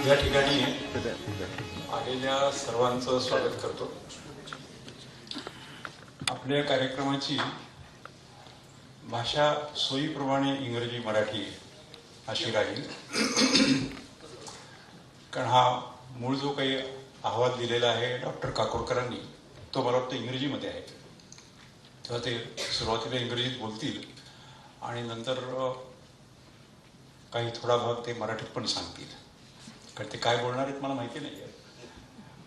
या ठिकाणी आलेल्या सर्वांचं स्वागत करतो. आपल्या कार्यक्रमाची भाषा सोयीप्रमाणे इंग्रजी मराठी अशी राहील, कारण हा मूळ जो काही अहवाल दिलेला आहे डॉक्टर काकोडकरांनी तो मला वाटतं इंग्रजीमध्ये आहे. तेव्हा ते सुरुवातीला इंग्रजीत बोलतील आणि नंतर काही थोडा भाग ते मराठीत पण सांगतील, कारण ते काय बोलणार आहेत मला माहिती नाही आहे.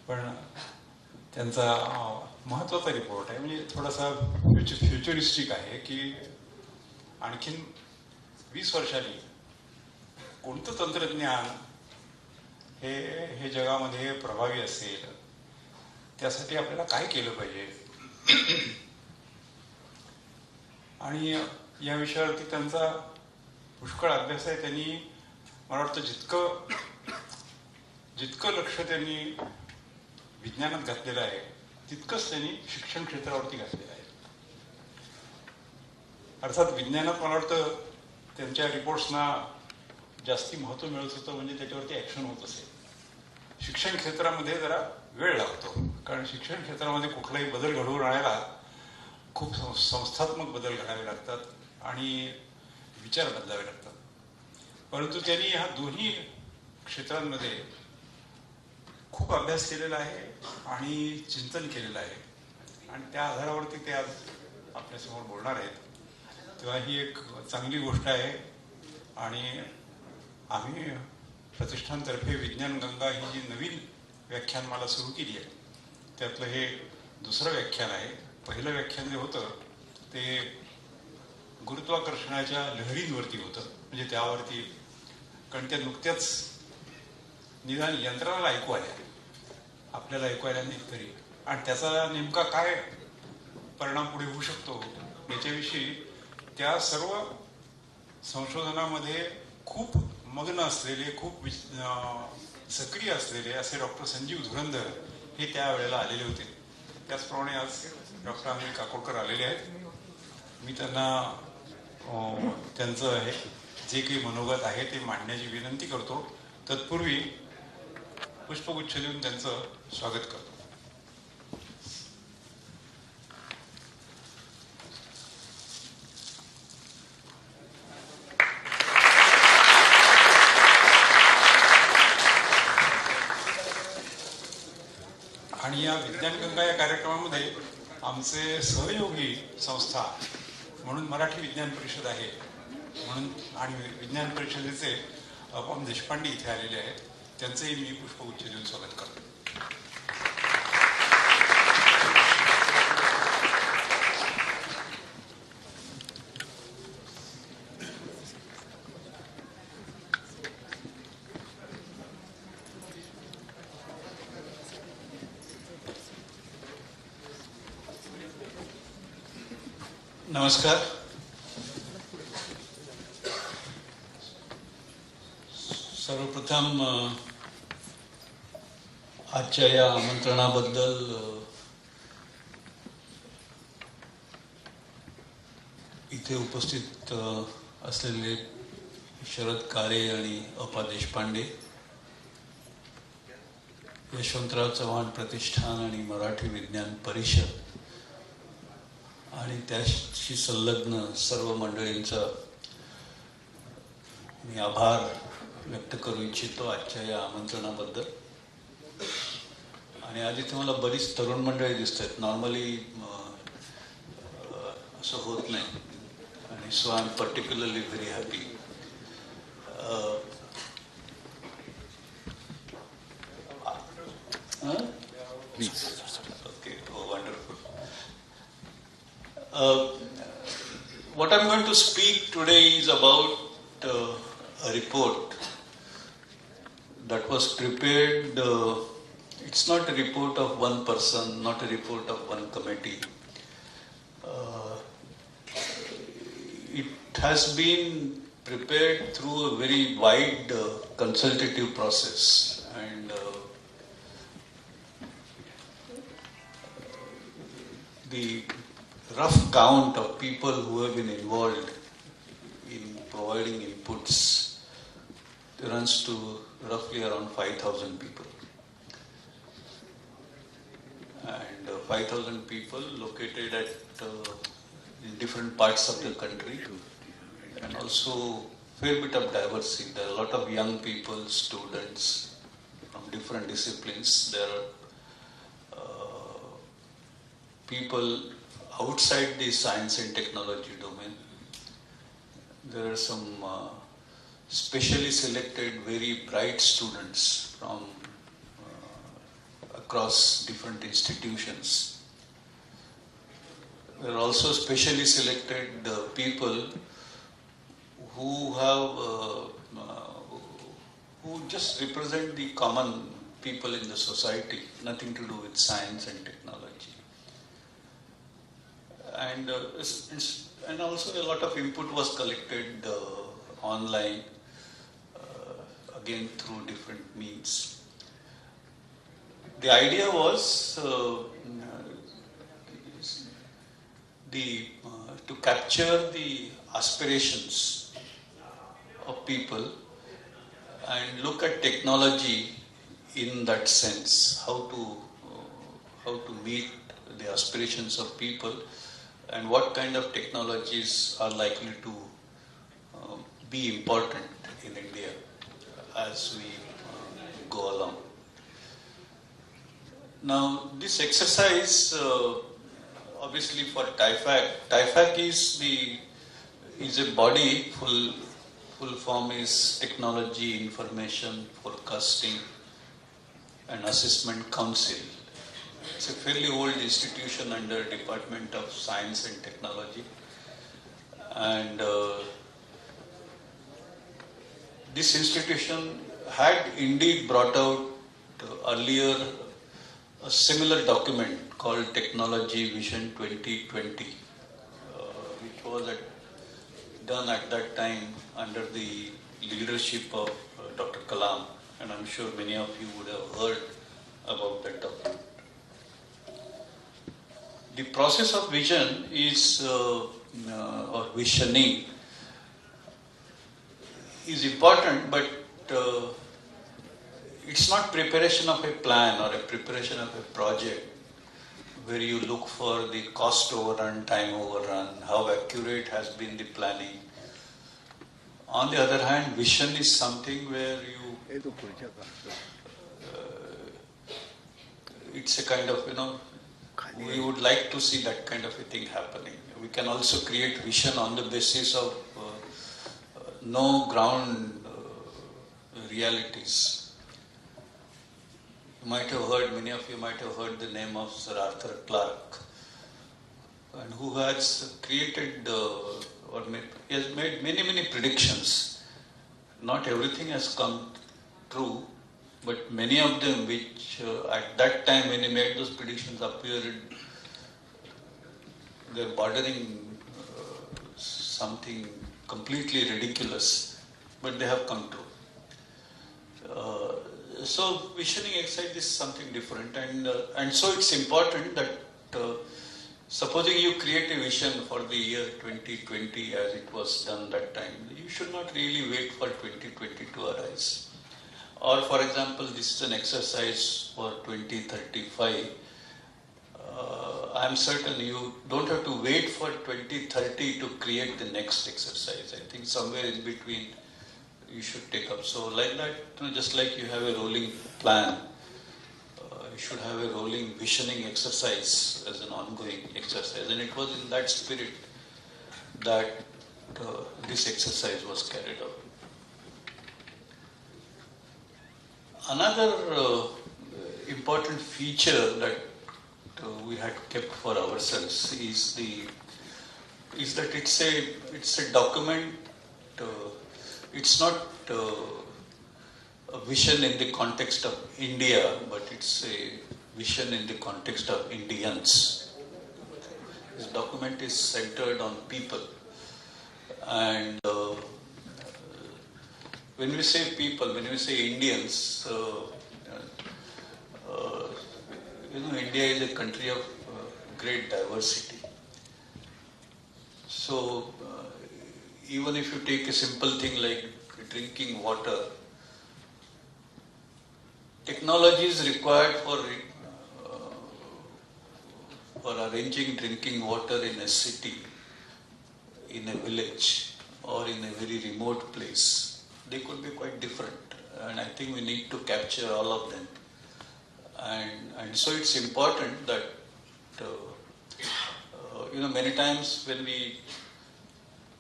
पण त्यांचा महत्त्वाचा रिपोर्ट आहे, म्हणजे थोडासा फ्युचरिस्टिक आहे की आणखीन 20 वर्षांनी कोणतं तंत्रज्ञान हे जगामध्ये प्रभावी असेल, त्यासाठी आपल्याला काय केलं पाहिजे. आणि या विषयावरती त्यांचा पुष्कळ अभ्यास आहे. त्यांनी मला वाटतं जितकं लक्ष त्यांनी विज्ञानात घातलेलं आहे तितकंच त्यांनी शिक्षण क्षेत्रावरती घातलेलं आहे. अर्थात विज्ञानात मला वाटतं त्यांच्या रिपोर्ट्सना जास्ती महत्त्व मिळत होतं, म्हणजे त्याच्यावरती ॲक्शन होत असेल. शिक्षण क्षेत्रामध्ये जरा वेळ लागतो, कारण शिक्षण क्षेत्रामध्ये कुठलाही बदल घडवून आणायला खूप संस्थात्मक बदल घडावे लागतात आणि विचार बदलावे लागतात. परंतु त्यांनी ह्या दोन्ही क्षेत्रांमध्ये खूप अभ्यास केलेला आहे आणि चिंतन केलेलं आहे, आणि त्या आधारावरती ते आज आपल्यासमोर बोलणार आहेत. तेव्हा ही एक चांगली गोष्ट आहे. आणि आम्ही प्रतिष्ठानतर्फे विज्ञान गंगा ही जी नवीन व्याख्यानमाला सुरू केली आहे त्यातलं हे दुसरं व्याख्यान आहे. पहिलं व्याख्यान जे होतं ते गुरुत्वाकर्षणाच्या लहरींवरती होतं, म्हणजे त्यावरती, कारण त्या नुकत्याच निदान यंत्रणाला ऐकू आल्या, आपल्याला ऐकू आल्या नाही तरी, आणि त्याचा नेमका काय परिणाम पुढे होऊ शकतो याच्याविषयी त्या सर्व संशोधनामध्ये खूप मग्न असलेले, खूप सक्रिय असलेले असे डॉक्टर संजीव धुरंधर हे त्यावेळेला आलेले होते. त्याचप्रमाणे आज डॉक्टर अनिल काकोडकर आलेले आहेत. मी त्यांना त्यांचं हे जे काही मनोगत आहे ते मांडण्याची विनंती करतो. तत्पूर्वी पुष्पगुच्छ देऊन त्यांचं स्वागत करतो. आणि या विज्ञान गंगा या कार्यक्रमामध्ये आमचे सहयोगी संस्था म्हणून मराठी विज्ञान परिषद आहे म्हणून, आणि विज्ञान परिषदेचे अपम देशपांडे इथे आलेले आहेत, त्यांचंही मी पुष्पगुच्छ देऊन स्वागत करतो. नमस्कार. सर्वप्रथम आजच्या या आमंत्रणाबद्दल इथे उपस्थित असलेले शरद काळे आणि अपा देशपांडे, यशवंतराव चव्हाण प्रतिष्ठान आणि मराठी विज्ञान परिषद आणि त्याशी संलग्न सर्व मंडळींचा मी आभार व्यक्त करू इच्छितो आजच्या या आमंत्रणाबद्दल. आणि आज इथे मला बरीच तरुण मंडळी दिसत आहेत. नॉर्मली असं होत नाही. आणि so I am particularly very happy. Okay, oh, wonderful. What I'm going to speak today is about a report that was prepared. It's not a report of one person, not a report of one committee. It has been prepared through a very wide consultative process, and the rough count of people who have been involved in providing inputs runs to roughly around 5,000 people. And 5,000 people located at in different parts of the country, and also fair bit of diversity. There are a lot of young people, students from different disciplines. There are people outside the science and technology domain. There are some specially selected, very bright students from across different institutions. There are also specially selected people who have who just represent the common people in the society, nothing to do with science and technology. And also a lot of input was collected online, again through different means. The idea was to capture the aspirations of people and look at technology in that sense, how to meet the aspirations of people, and what kind of technologies are likely to be important in India as we go along. Now, this exercise, obviously for TIFAC is a body, full form is Technology Information Forecasting and Assessment Council. It's a fairly old institution under Department of Science and Technology, and this institution had indeed brought out earlier a similar document called Technology Vision 2020, which was done at that time under the leadership of Dr. Kalam, and I'm sure many of you would have heard about that document. The process of vision is, or visioning, is important, but it's not preparation of a plan or a preparation of a project where you look for the cost overrun, time overrun, how accurate has been the planning. On the other hand, vision is something where it's a kind of, we would like to see that kind of a thing happening. We can also create vision on the basis of no ground realities. Many of you might have heard the name of Sir Arthur Clarke, and who has created he has made many predictions. Not everything has come true, but many of them which at that time when he made those predictions appeared, they're bordering something completely ridiculous, but they have come true. So visioning exercise is something different, and so it's important that supposing you create a vision for the year 2020 as it was done that time, you should not really wait for 2020 to arise. Or for example, this is an exercise for 2035. I'm certain you don't have to wait for 2030 to create the next exercise. I think somewhere in between you should take up. So like that, just like you have a rolling plan, you should have a rolling visioning exercise as an ongoing exercise. And it was in that spirit that this exercise was carried out. Another important feature that we had kept for ourselves is that it's a document. It's not a vision in the context of India, but it's a vision in the context of Indians. This document is centered on people, and when we say people, when we say Indians, India is a country of great diversity. So, even if you take a simple thing like drinking water, technology is required for arranging drinking water in a city, in a village, or in a very remote place. They could be quite different, and I think we need to capture all of them. And so it's important that many times when we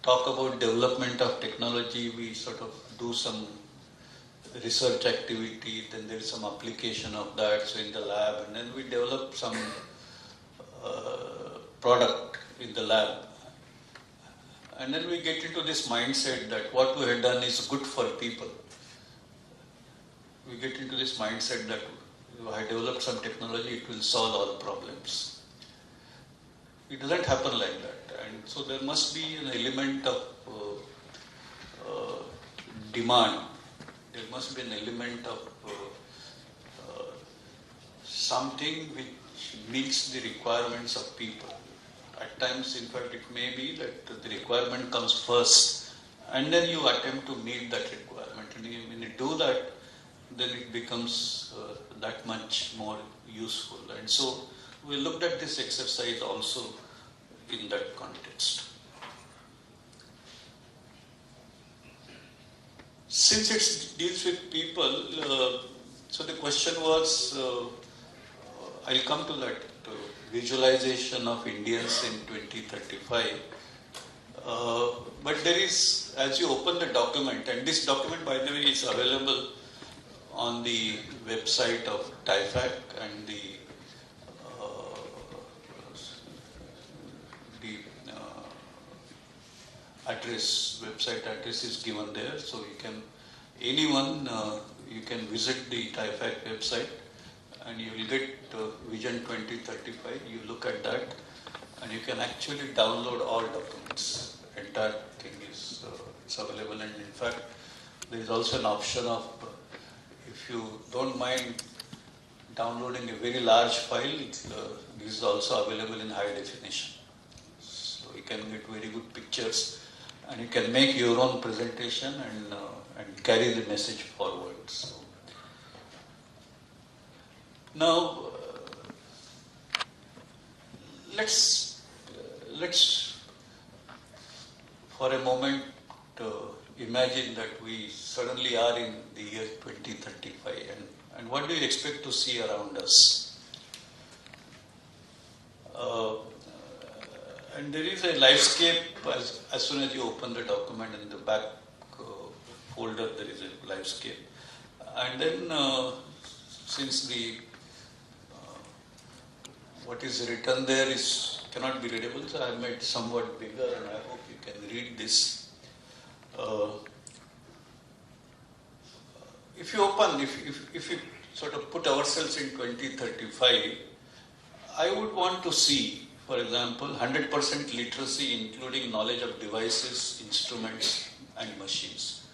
talk about development of technology, we sort of do some research activity, then there is some application of that, so in the lab, and then we develop some product in the lab. And then we get into this mindset that what we had done is good for people. We get into this mindset that if I develop some technology, it will solve all problems. It doesn't happen like that. And so there must be an element of demand. There must be an element of something which meets the requirements of people. At times, in fact, it may be that the requirement comes first and then you attempt to meet that requirement. And when you do that, then it becomes that much more useful. And so we looked at this exercise also in that context. Since it deals with people, so the question was, I'll come to that visualization of Indians in 2035. But there is, as you open the document, and this document, by the way, is available on the website of TIFAC, and the website address is given there, so you can visit the TIFAC website and you will get Vision 2035. You look at that and you can actually download all documents. Entire thing is it's available, and in fact there is also an option of if you don't mind downloading a very large file, this is also available in high definition. So you can get very good pictures and you can make your own presentation and carry the message forward. So, now let's for a moment imagine that we suddenly are in the year 2035, and what do you expect to see around us? And there is a livescape as soon as you open the document. In the back folder there is a livescape, and then since the what is written there cannot be readable, so I have made it somewhat bigger, and I hope you can read this. If you open, if we sort of put ourselves in 2035, I would want to see, for example, 100% literacy, including knowledge of devices, instruments, and machines.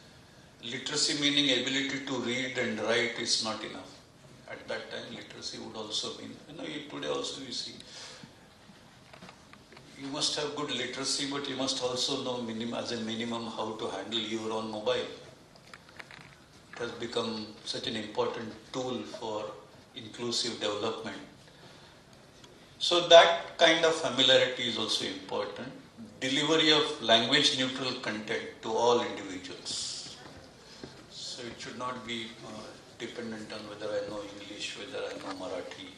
Literacy meaning ability to read and write is not enough. At that time, literacy would also mean, today also you see, you must have good literacy, but you must also know as a minimum how to handle your own mobile. It has become such an important tool for inclusive development. So that kind of familiarity is also important. Delivery of language neutral content to all individuals. So it should not be dependent on whether I know English, whether I know Marathi.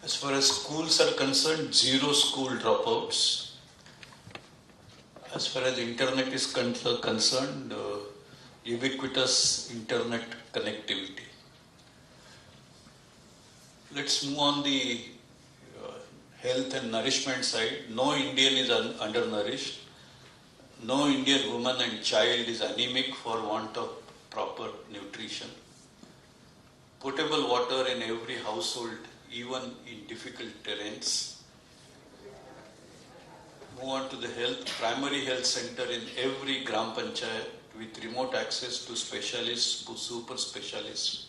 As far as schools are concerned, zero school dropouts. As far as internet is concerned, ubiquitous internet connectivity. Let's move on the health and nourishment side. No Indian is undernourished. No Indian woman and child is anemic for want of proper nutrition. Potable water in every household, even in difficult terrains. Move on to the health. Primary health center in every Gram Panchayat with remote access to specialists, to super specialists,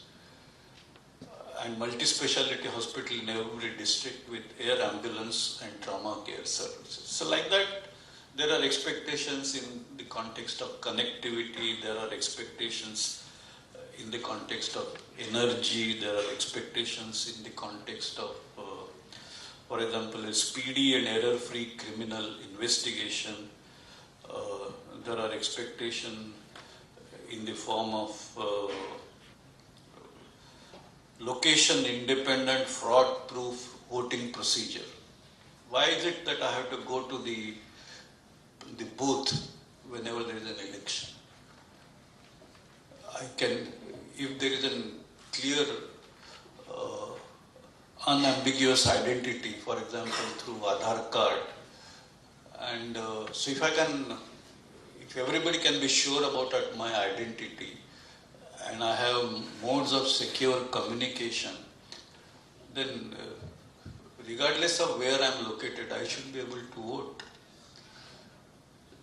and multi-speciality hospital in every district with air ambulance and trauma care services. So like that, there are expectations in the context of connectivity, there are expectations in the context of energy, there are expectations in the context of, for example, a speedy and error-free criminal investigation. There are expectations in the form of location-independent, fraud-proof voting procedure. Why is it that I have to go to the booth whenever there is an election? I can, if there is a clear, unambiguous identity, for example, through Aadhaar card, and so if everybody can be sure about my identity, and I have modes of secure communication, then regardless of where I am located, I should be able to vote.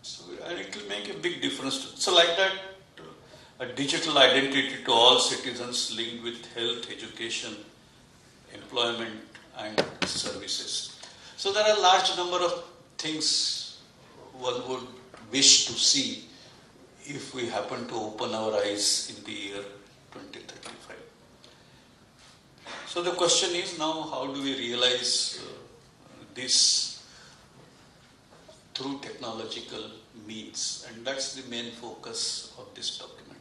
So, and it will make a big difference. So like that, a digital identity to all citizens linked with health, education, employment and services. So there are a large number of things one would wish to see if we happen to open our eyes in the year 2035. So the question is now, how do we realize this through technological means? And that's the main focus of this document.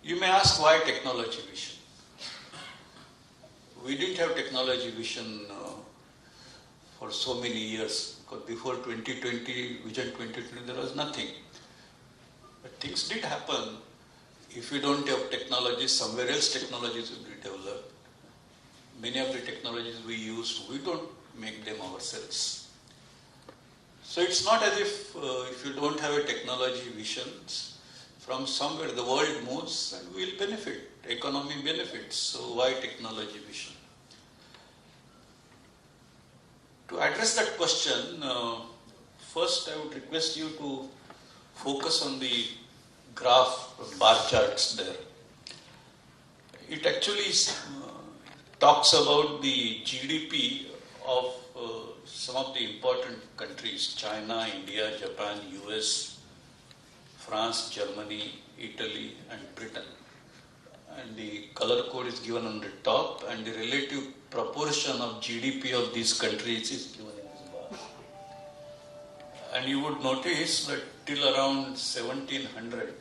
You may ask, why technology vision? We didn't have technology vision for so many years, because before 2020, Vision 2020, there was nothing. But things did happen. If we don't have technology, somewhere else technologies will be developed. Many of the technologies we use, we don't make them ourselves. So it's not as if you don't have a technology vision, from somewhere the world moves and we'll benefit, economy benefits. So why technology vision? To address that question, first I would request you to focus on the graph, bar charts there. It actually talks about the GDP of some of the important countries: China, India, Japan, US, France, Germany, Italy and Britain. And the color code is given on the top, and the relative proportion of GDP of these countries is given in this bar. And you would notice that till around 1700,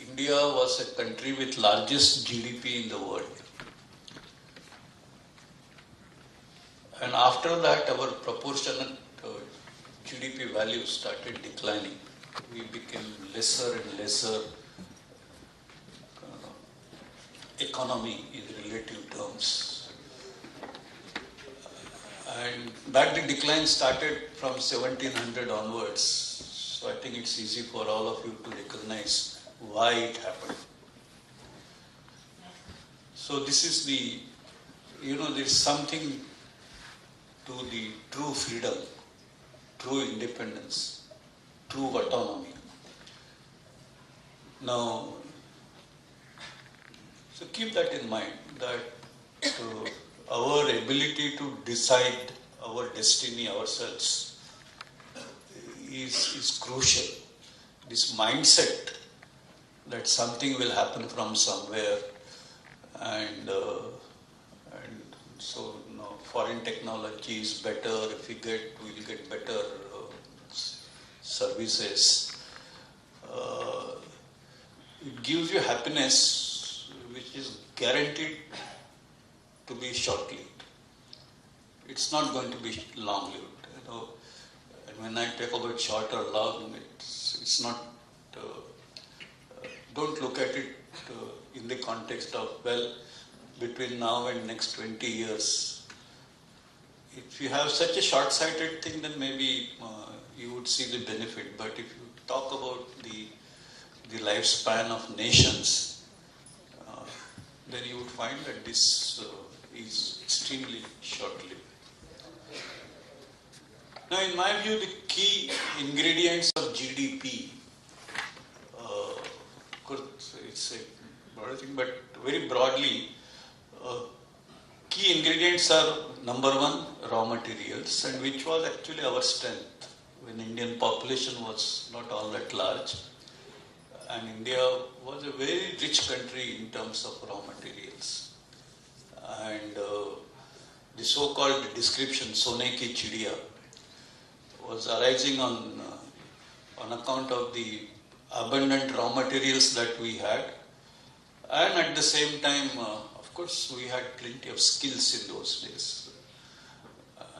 India was a country with largest GDP in the world. And after that, our proportionate GDP value started declining. We became lesser and lesser economy in relative terms. And that the decline started from 1700 onwards. So I think it's easy for all of you to recognize why it happened. So this is the, there's something to the true freedom, true independence, true autonomy. Now, so keep that in mind, that our ability to decide our destiny ourselves is crucial. This mindset that something will happen from somewhere, and so foreign technology is better. If we'll get better services. It gives you happiness, which is guaranteed to be short-lived. It's not going to be long-lived. And when I talk about short or long, it's not. Don't look at it in the context of, well, between now and next 20 years. If you have such a short-sighted thing, then maybe you would see the benefit. But if you talk about the lifespan of nations, then you would find that this is extremely short-lived. Now, in my view, the key ingredients of GDP, of course, it's a broader thing, but very broadly, key ingredients are, number one, raw materials, and which was actually our strength when Indian population was not all that large. And India was a very rich country in terms of raw materials. And the so-called description, Sone ki chidiya, was arising on account of the abundant raw materials that we had. And at the same time, of course, we had plenty of skills in those days.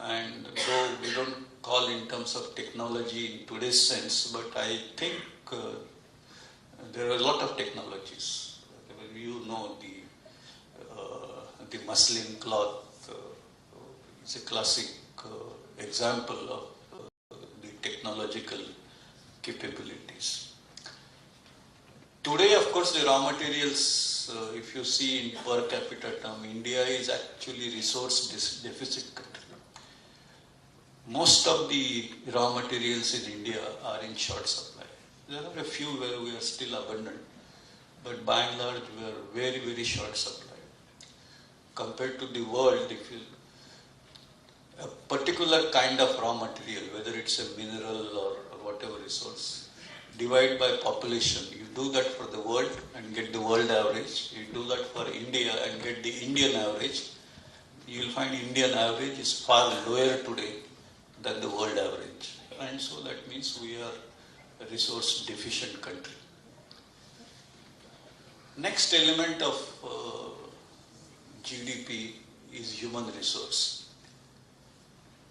And though we don't call in terms of technology in today's sense, but I think there are a lot of technologies. You know, the muslin cloth is a classic example of the technological capabilities. Today, of course, the raw materials, if you see in per capita term, India is actually resource deficit country. Most of the raw materials in India are in short supply. There are a few where we are still abundant, but by and large we are very, very short supply. Compared to the world, if you, a particular kind of raw material, whether it's a mineral or whatever resource, divide by population. You do that for the world and get the world average. You do that for India and get the Indian average. You will find Indian average is far lower today than the world average. And so that means we are a resource deficient country. Next element of GDP is human resource.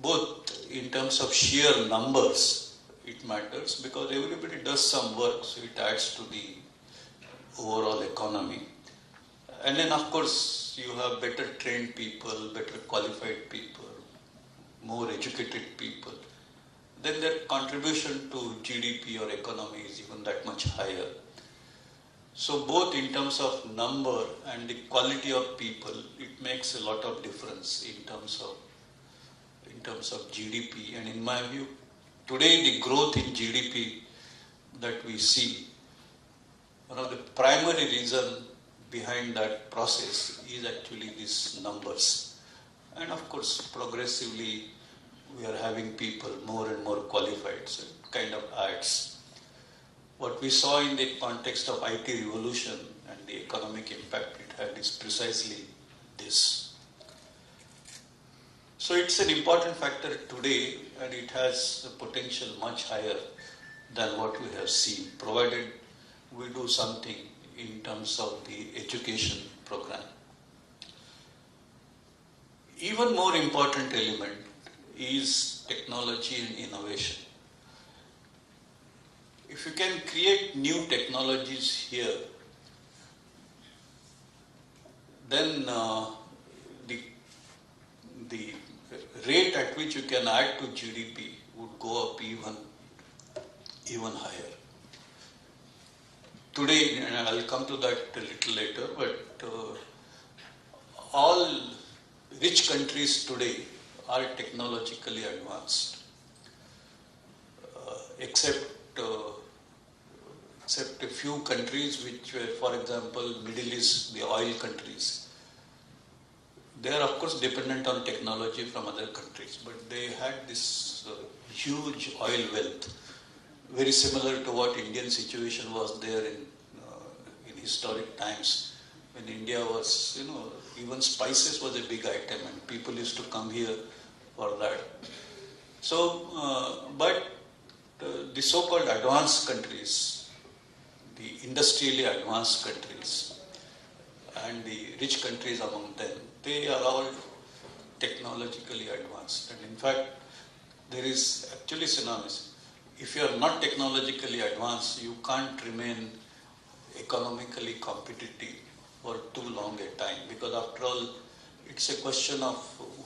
Both in terms of sheer numbers, it matters because everybody does some work, so it adds to the overall economy. And then, of course, you have better trained people, better qualified people, more educated people. Then their contribution to GDP or economy is even that much higher. So both in terms of number and the quality of people, it makes a lot of difference in terms of GDP. And in my view, today the growth in GDP that we see, one of the primary reason behind that process is actually these numbers. And of course, progressively, we are having people more and more qualified, so it kind of adds. What we saw in the context of IT revolution and the economic impact it had is precisely this. So it's an important factor today, and it has a potential much higher than what we have seen, provided we do something in terms of the education program. Even more important element is technology and innovation. If you can create new technologies here, then the rate at which you can add to GDP would go up even higher. Today, and I'll come to that a little later, but all rich countries today are technologically advanced, except a few countries which were, for example, Middle East, the oil countries. They are, of course, dependent on technology from other countries, but they had this huge oil wealth, very similar to what Indian situation was there in historic times, when India was, even spices was a big item and people used to come here for that. So, but the so-called advanced countries, the industrially advanced countries, and the rich countries among them, they are all technologically advanced. And in fact, there is actually synonymous. If you are not technologically advanced, you can't remain economically competitive for too long a time, because after all, it's a question of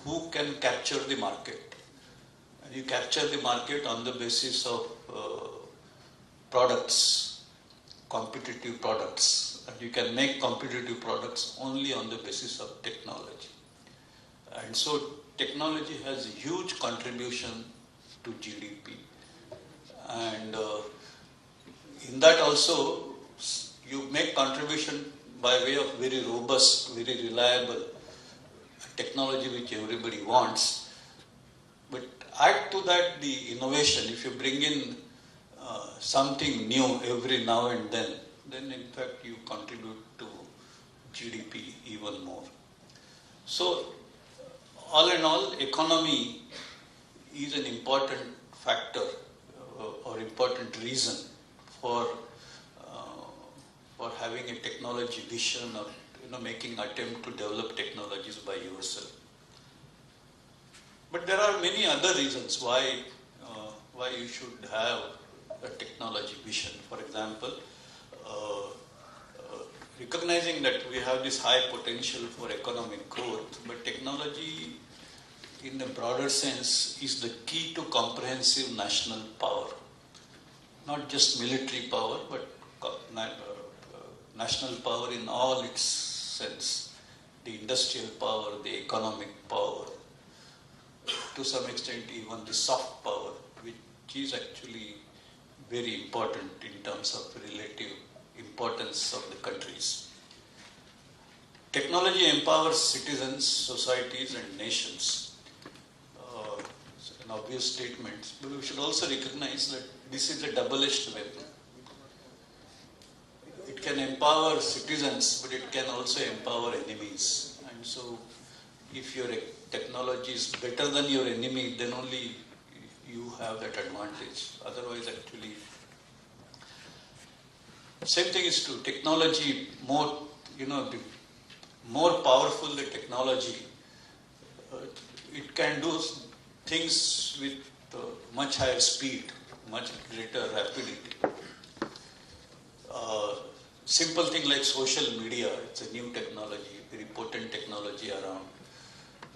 who can capture the market. And you capture the market on the basis of products, competitive products. And you can make competitive products only on the basis of technology. And so technology has a huge contribution to GDP. And in that also, you make contribution by way of very robust, very reliable technology which everybody wants. But add to that the innovation. If you bring in something new every now and then in fact you contribute to GDP even more. So all in all, economy is an important factor or important reason for having a technology vision or making attempt to develop technologies by yourself. But there are many other reasons why you should have a technology vision. For example, recognizing that we have this high potential for economic growth, but technology in the broader sense is the key to comprehensive national power. Not just military power, but national power in all its sense. The industrial power, the economic power, to some extent even the soft power, which is actually very important in terms of relative importance of the countries. Technology empowers citizens, societies and nations. It's an obvious statement, but we should also recognize that this is a double-edged weapon. It can empower citizens, but it can also empower enemies. And so, if your technology is better than your enemy, then only you have that advantage. Otherwise, actually, same thing is true. Technology, the more powerful the technology, it can do things with much higher speed, much greater rapidity. Simple thing like social media, it's a new technology, very potent technology around.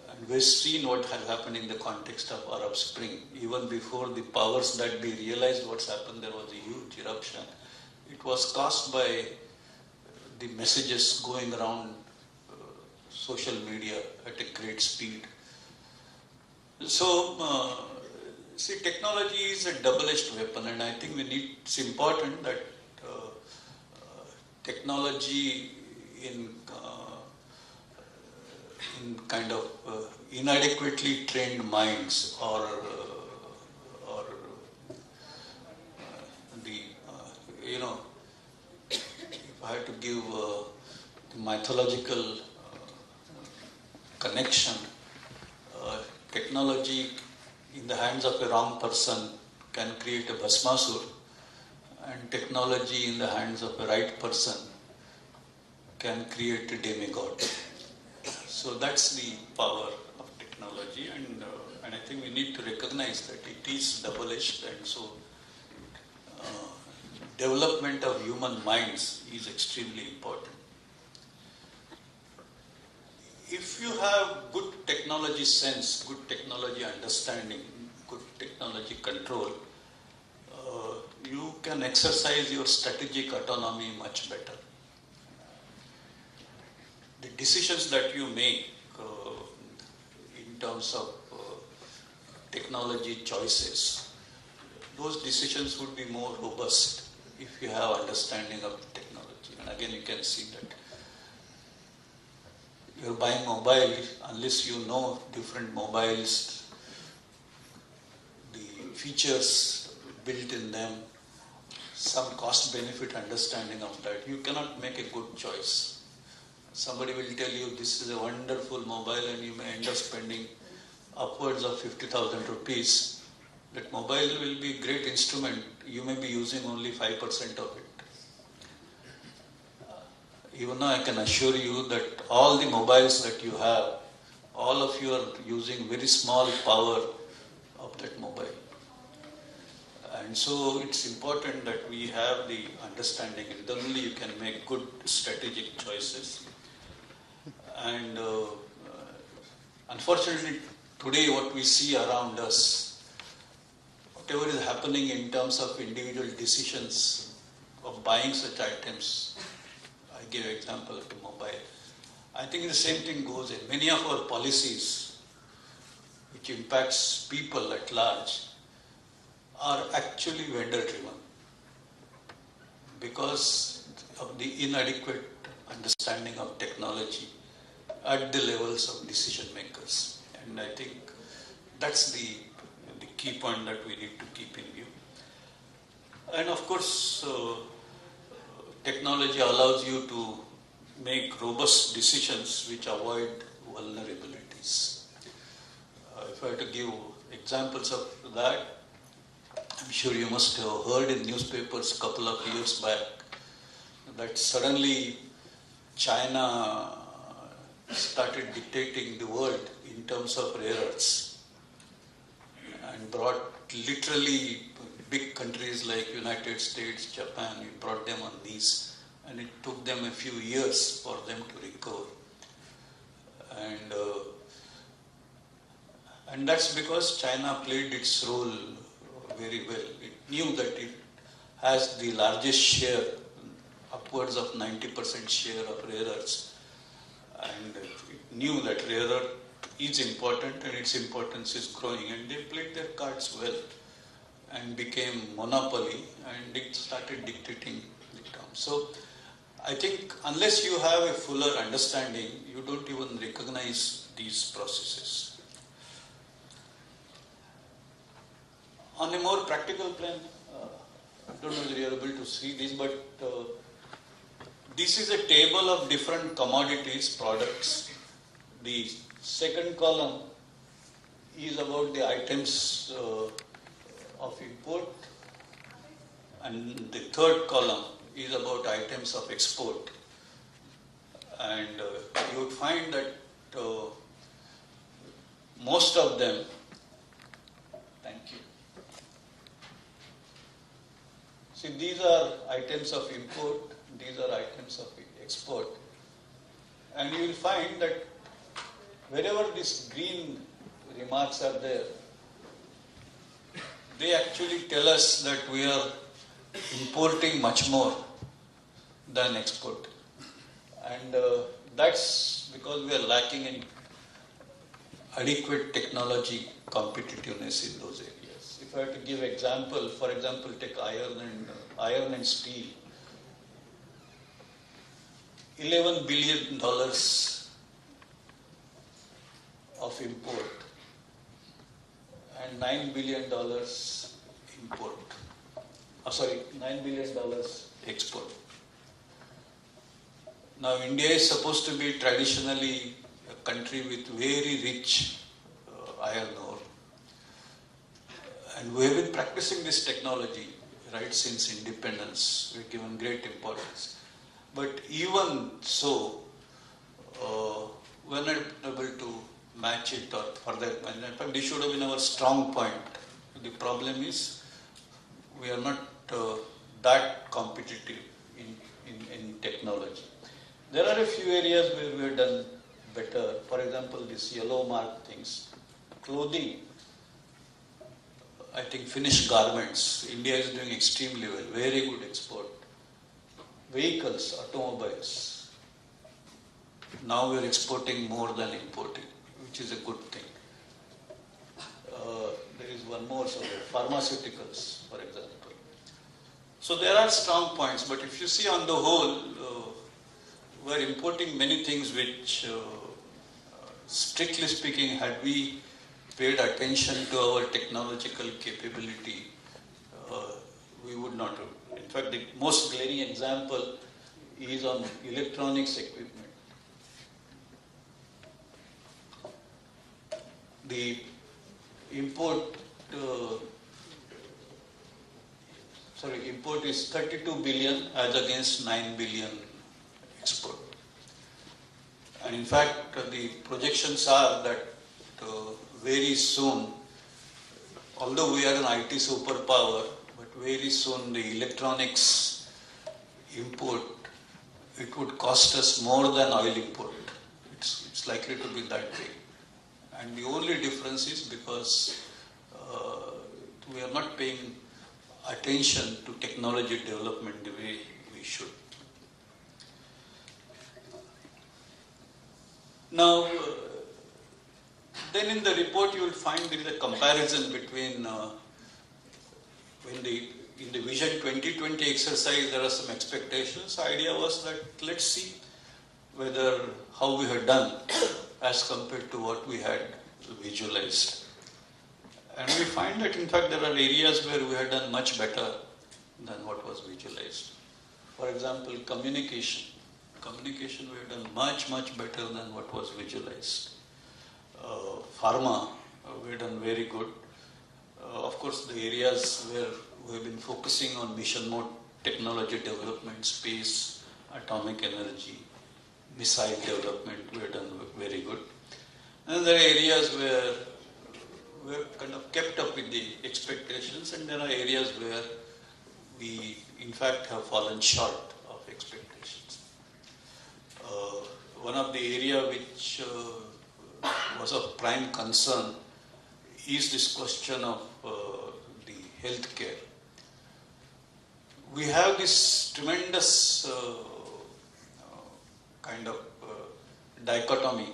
And we've seen what had happened in the context of Arab Spring. Even before the powers that be realized what's happened, there was a huge eruption. It was caused by the messages going around social media at a great speed. So, see, technology is a double-edged weapon, and I think it's important that technology in kind of inadequately trained minds or if I had to give the mythological connection, technology in the hands of a wrong person can create a Bhasmasur, and technology in the hands of a right person can create a demigod. So that's the power of technology, and I think we need to recognize that it is double-edged, and so development of human minds is extremely important. If you have good technology sense, good technology understanding, good technology control, you can exercise your strategic autonomy much better. The decisions that you make in terms of technology choices, those decisions would be more robust if you have understanding of the technology. And again, you can see that you're buying mobile, unless you know different mobiles, the features, built in them, some cost-benefit understanding of that, you cannot make a good choice. Somebody will tell you this is a wonderful mobile and you may end up spending upwards of 50,000 rupees. That mobile will be a great instrument. You may be using only 5% of it. Even now I can assure you that all the mobiles that you have, all of you are using very small power of that mobile. And so it's important that we have the understanding, and then only you can make good strategic choices. And unfortunately, today what we see around us, whatever is happening in terms of individual decisions of buying such items, I gave an example of the mobile. I think the same thing goes in many of our policies, which impacts people at large, are actually vendor-driven because of the inadequate understanding of technology at the levels of decision makers. And I think that's the key point that we need to keep in view. And of course, technology allows you to make robust decisions which avoid vulnerabilities. If I had to give examples of that, I'm sure you must have heard in newspapers a couple of years back that suddenly China started dictating the world in terms of rare earths and brought literally big countries like United States, Japan, it brought them on knees, and it took them a few years for them to recover. And that's because China played its role very well. It knew that it has the largest share, upwards of 90% share of rare earths, and it knew that rare earth is important and its importance is growing, and they played their cards well and became monopoly, and it started dictating the terms. So I think unless you have a fuller understanding, you don't even recognize these processes. On a more practical plan, I don't know whether you are able to see this, but this is a table of different commodities, products. The second column is about the items of import, and the third column is about items of export. And you would find that most of them, thank you. See, these are items of import, these are items of export. And you will find that wherever these green remarks are there, they actually tell us that we are importing much more than exporting. And that's because we are lacking in adequate technology competitiveness in those areas. If I have to give example, for example, take iron and steel. $11 billion of import and $9 billion import. $9 billion export. Now India is supposed to be traditionally a country with very rich iron ore. And we have been practicing this technology right since independence. We've given great importance. But even so, we're not able to match it or further. In fact, this should have been our strong point. The problem is we are not that competitive in technology. There are a few areas where we have done better. For example, this yellow mark things, clothing. I think finished garments. India is doing extremely well, very good export. Vehicles, automobiles. Now we are exporting more than importing, which is a good thing. There is one more, pharmaceuticals, for example. So there are strong points, but if you see on the whole, we are importing many things which, strictly speaking, had we paid attention to our technological capability, we would not do. In fact, the most glaring example is on electronics equipment. The import import is 32 billion as against 9 billion export. And in fact, the projections are that very soon, although we are an IT superpower, but very soon the electronics import, it would cost us more than oil import. It's likely to be that way. And the only difference is because we are not paying attention to technology development the way we should. Now, then in the report you will find there is a comparison between in the Vision 2020 exercise there are some expectations. The idea was that let's see how we had done as compared to what we had visualized. And we find that in fact there are areas where we had done much better than what was visualized. For example, communication. Communication we have done much better than what was visualized. Pharma, we have done very good. Of course, the areas where we have been focusing on mission mode technology development, space, atomic energy, missile development, we have done very good. And there are areas where we have kind of kept up with the expectations, and there are areas where we, in fact, have fallen short of expectations. One of the area which was of prime concern is this question of the healthcare. We have this tremendous kind of dichotomy.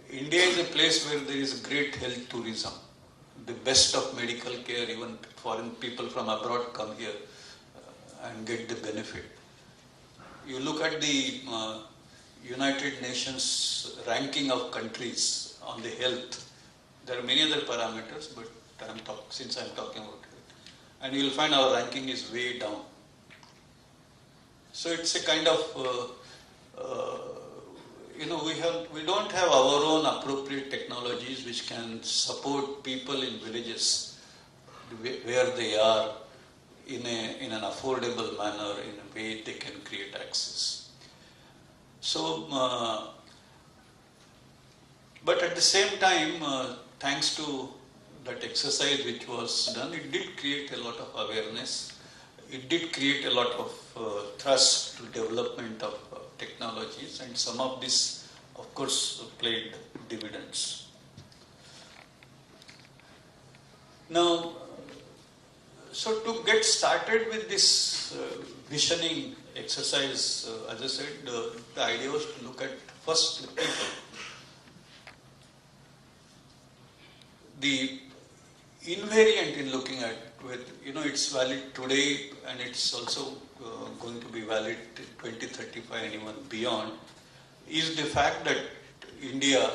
India is a place where there is great health tourism. The best of medical care, even foreign people from abroad come here and get the benefit. You look at the United Nations ranking of countries on the health. There are many other parameters, but since I'm talking about health, and you will find our ranking is way down. So it's a kind of we don't have our own appropriate technologies which can support people in villages where they are in an affordable manner, in a way they can create access. So, but at the same time, thanks to that exercise which was done, it did create a lot of awareness. It did create a lot of thrust to development of technologies, and some of this, of course, played dividends. Now, so to get started with this visioning exercise, as I said, the idea was to look at first the people. The invariant in looking at it's valid today and it's also going to be valid in 2035 and even beyond, is the fact that India,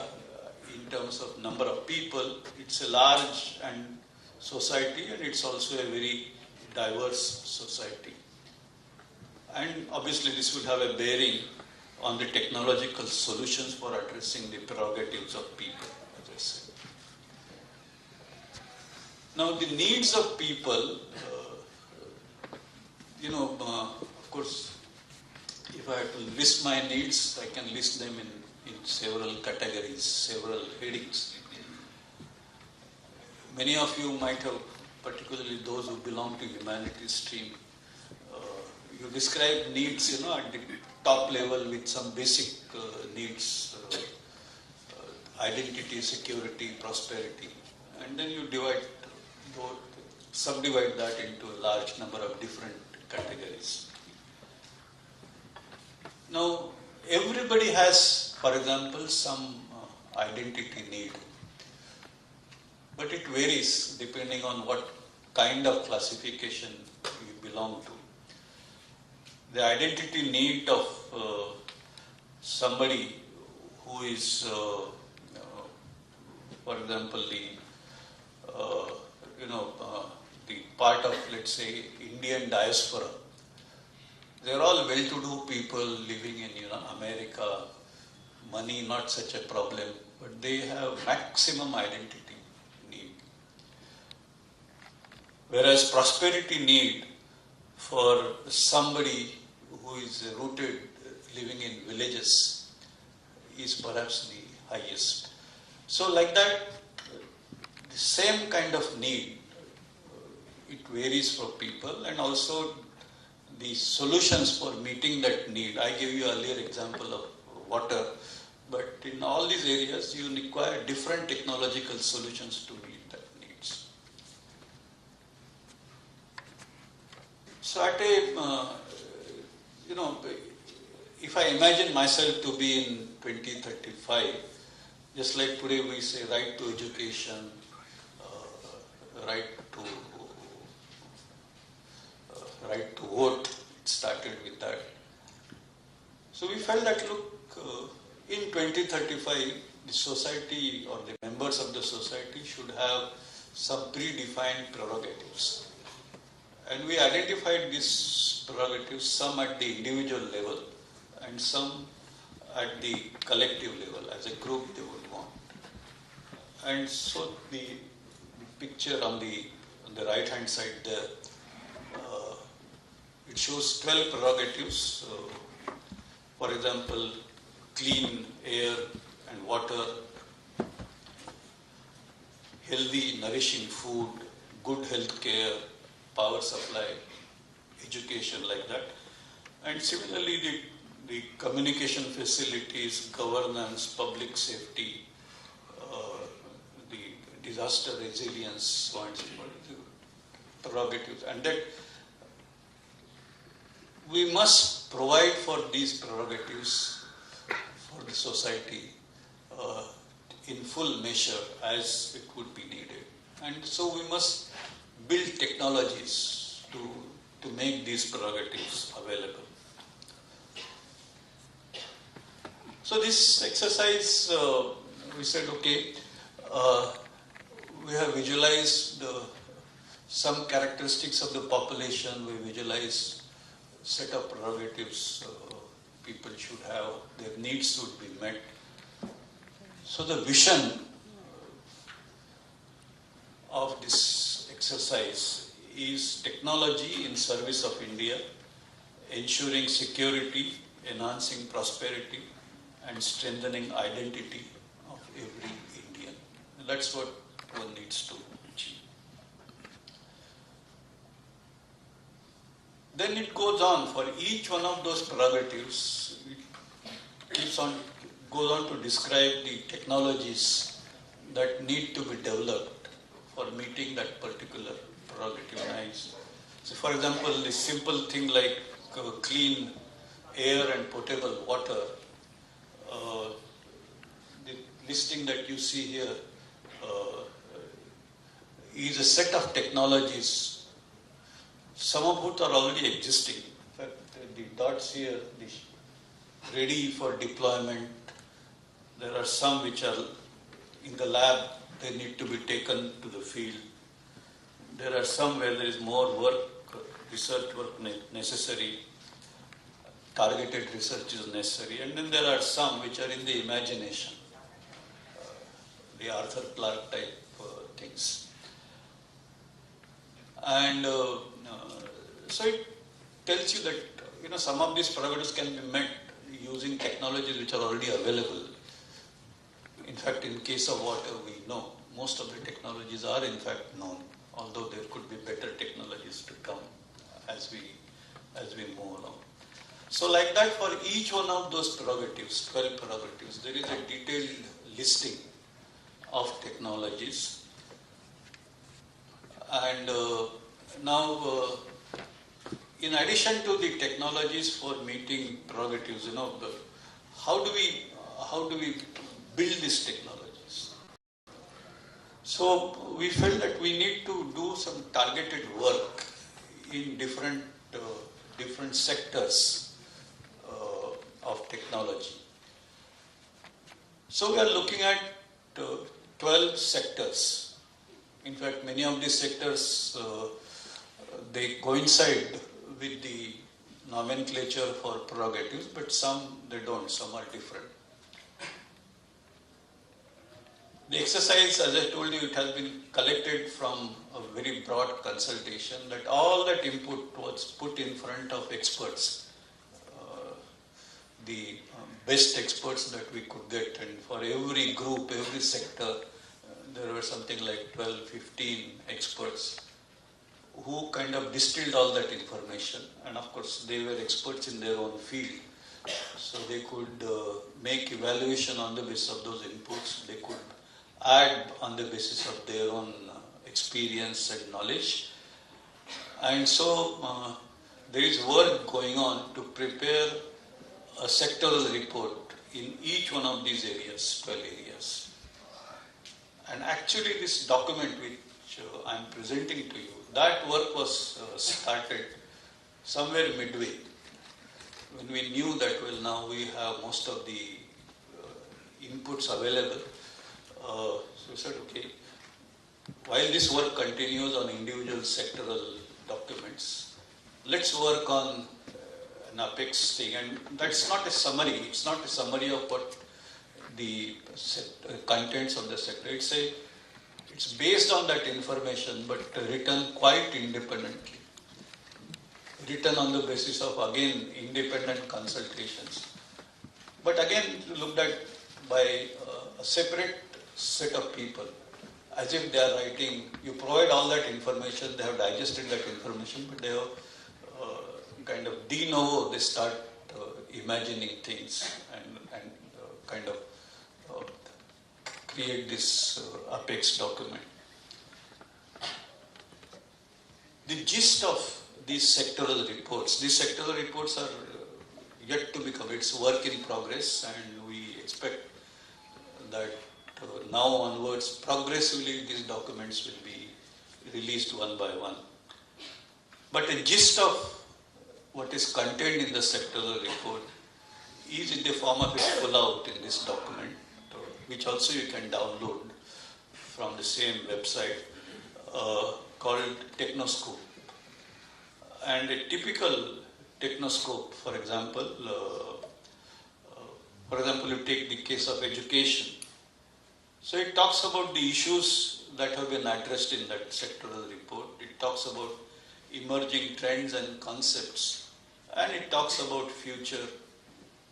in terms of number of people, it's a large and society, and it's also a very diverse society. And obviously this will have a bearing on the technological solutions for addressing the prerogatives of people, as I said. Now the needs of people, of course, if I have to list my needs, I can list them in several categories, several headings. Many of you might have, particularly those who belong to humanities stream, you describe needs, at the top level with some basic needs, identity, security, prosperity, and then you subdivide that into a large number of different categories. Now, everybody has, for example, some identity need, but it varies depending on what kind of classification you belong to. The identity need of somebody who is, for example, the part of, let's say, Indian diaspora. They're all well-to-do people living in, America. Money not such a problem, but they have maximum identity need. Whereas prosperity need for somebody who is rooted living in villages is perhaps the highest. So like that, the same kind of need, it varies for people, and also the solutions for meeting that need. I gave you earlier example of water, but in all these areas you require different technological solutions to meet that needs. So at a, if I imagine myself to be in 2035, just like today we say right to education, right to vote, it started with that. So we felt that, look, in 2035, the society or the members of the society should have some predefined prerogatives. And we identified these prerogatives, some at the individual level and some at the collective level, as a group they would want. And so the picture on the right hand side there, it shows 12 prerogatives. For example, clean air and water, healthy, nourishing food, good health care, power supply, education, like that. And similarly, the communication facilities, governance, public safety, the disaster resilience, so on and so forth, prerogatives. And that we must provide for these prerogatives for the society in full measure as it would be needed. And so we must build technologies to make these prerogatives available. So this exercise, we said, okay, we have visualized some characteristics of the population, we visualized set of prerogatives people should have, their needs should be met. So the vision of this exercise is technology in service of India, ensuring security, enhancing prosperity, and strengthening identity of every Indian. And that's what one needs to achieve. Then it goes on, for each one of those prerogatives, it goes on to describe the technologies that need to be developed for meeting that particular prerogative. So for example, the simple thing like clean air and potable water, the listing that you see here is a set of technologies, some of which are already existing. In fact, the dots here, ready for deployment. There are some which are in the lab, they need to be taken to the field. There are some where there is more work, research work necessary, targeted research is necessary, and then there are some which are in the imagination, the Arthur Clarke type things. And so it tells you that some of these prerogatives can be met using technologies which are already available. In fact, in case of water, we know most of the technologies are in fact known, although there could be better technologies to come as we move along. So like that, for each one of those prerogatives, 12 prerogatives, there is a detailed listing of technologies. And now, in addition to the technologies for meeting prerogatives, how do we build these technologies? So we felt that we need to do some targeted work in different sectors of technology. So we are looking at 12 sectors In fact, many of these sectors, they coincide with the nomenclature for prerogatives, but some they don't, some are different. The exercise, as I told you, it has been collected from a very broad consultation, that all that input was put in front of experts, the best experts that we could get, and for every group, every sector, there were something like 12, 15 experts who kind of distilled all that information, and of course they were experts in their own field, so they could make evaluation on the basis of those inputs. They could add on the basis of their own experience and knowledge. And so there is work going on to prepare a sectoral report in each one of these areas, 12 areas. And actually this document which I am presenting to you, that work was started somewhere midway, when we knew that, well, now we have most of the inputs available. So we said, okay, while this work continues on individual sectoral documents, let's work on an apex thing. And that's not a summary. It's not a summary of what the contents of the sector. It's based on that information, but written quite independently. Written on the basis of, again, independent consultations. But again, looked at by a separate set of people, as if they are writing. You provide all that information, they have digested that information, but they have kind of de novo, they start imagining things and kind of create this apex document. The gist of these sectoral reports are yet to become, it's work in progress, and we expect that now onwards, progressively these documents will be released one by one. But a gist of what is contained in the sectoral report is in the form of a pull-out in this document, which also you can download from the same website, called Technoscope. And a typical Technoscope, for example, you take the case of education. So it talks about the issues that have been addressed in that sectoral report. It talks about emerging trends and concepts, and it talks about future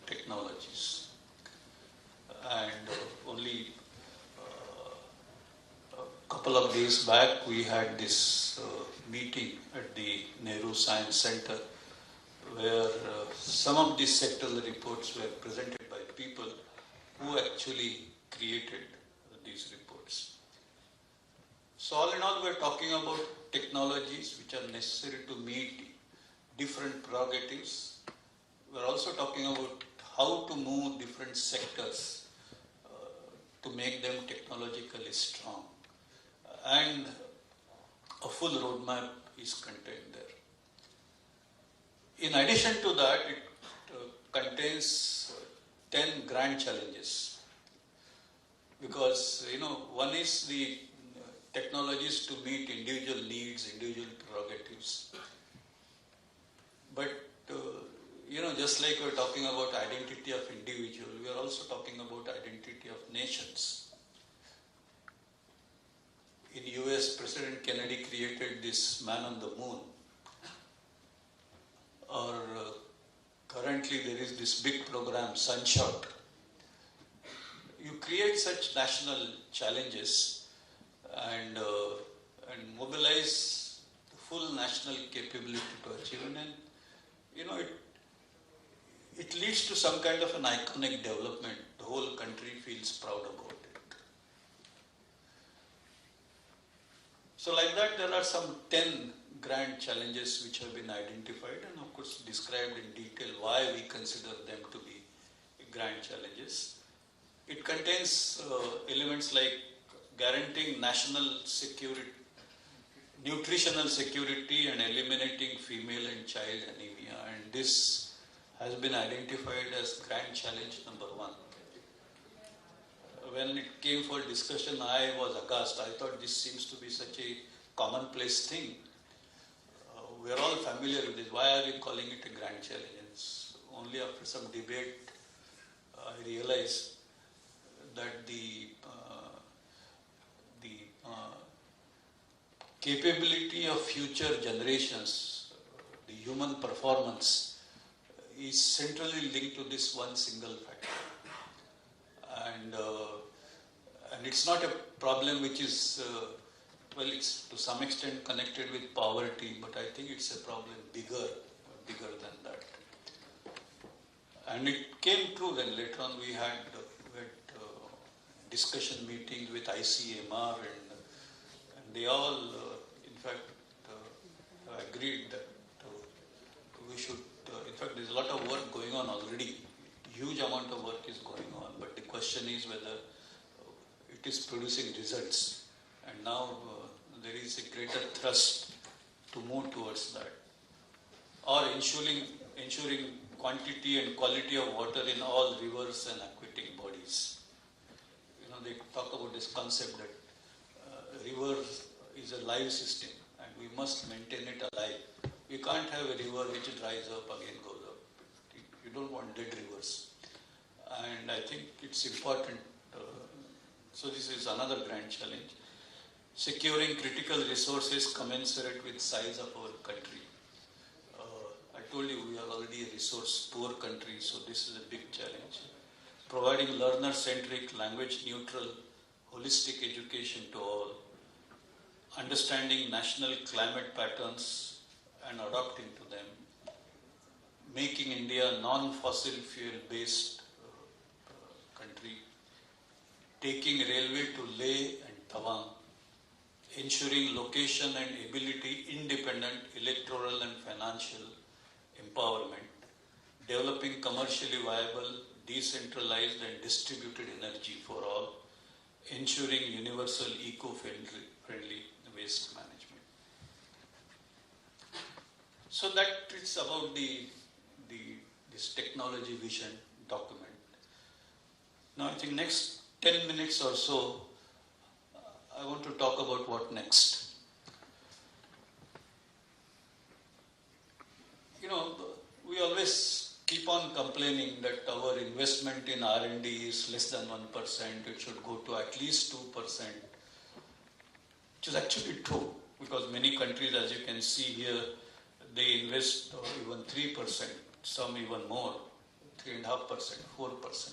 technologies. And only a couple of days back we had this meeting at the Nehru Science Center, where some of these sectoral reports were presented by people who actually created these reports. So all in all, we're talking about technologies which are necessary to meet different prerogatives. We're also talking about how to move different sectors to make them technologically strong. And a full roadmap is contained there. In addition to that, it contains 10 grand challenges. Because, one is the technologies to meet individual needs, individual prerogatives. But, just like we're talking about identity of individual, we are also talking about identity of nations. In US, President Kennedy created this man on the moon. Or currently there is this big program, Sunshot. You create such national challenges and mobilize the full national capability to achieve, and it leads to some kind of an iconic development. The whole country feels proud about it. So like that, there are some 10 grand challenges which have been identified and of course described in detail why we consider them to be grand challenges. It contains elements like guaranteeing national security, nutritional security, and eliminating female and child anemia. And this has been identified as grand challenge number 1. when it came for discussion, I was aghast. I thought this seems to be such a commonplace thing. We are all familiar with this. Why are we calling it a grand challenge? It's only after some debate I realized that the capability of future generations, the human performance, is centrally linked to this one single factor. And it's not a problem which is, it's to some extent connected with poverty, but I think it's a problem bigger than that. And it came true when later on we had discussion meetings with ICMR, and they all, in fact, agreed that we should, in fact, there's a lot of work going on already. Huge amount of work is going on, but the question is whether it is producing results. And now there is a greater thrust to move towards that. Or ensuring quantity and quality of water in all rivers and aquatic bodies. They talk about this concept that river is a live system and we must maintain it alive. We can't have a river which dries up, again goes up. You don't want dead rivers. And I think it's important. So this is another grand challenge. Securing critical resources commensurate with size of our country. I told you we are already a resource poor country, so this is a big challenge. Providing learner-centric, language-neutral, holistic education to all. Understanding national climate patterns and adapting to them. Making India a non-fossil fuel-based country. Taking railway to Leh and Tawang. Ensuring location and ability independent electoral and financial empowerment. Developing commercially viable, decentralized and distributed energy for all. Ensuring universal eco-friendly waste management. So that is about this technology vision document. Now I think next 10 minutes or so, I want to talk about what next. We always keep on complaining that our investment in R&D is less than 1%, it should go to at least 2%, which is actually true, because many countries, as you can see here, they invest even 3%, some even more, 3.5%, 4%.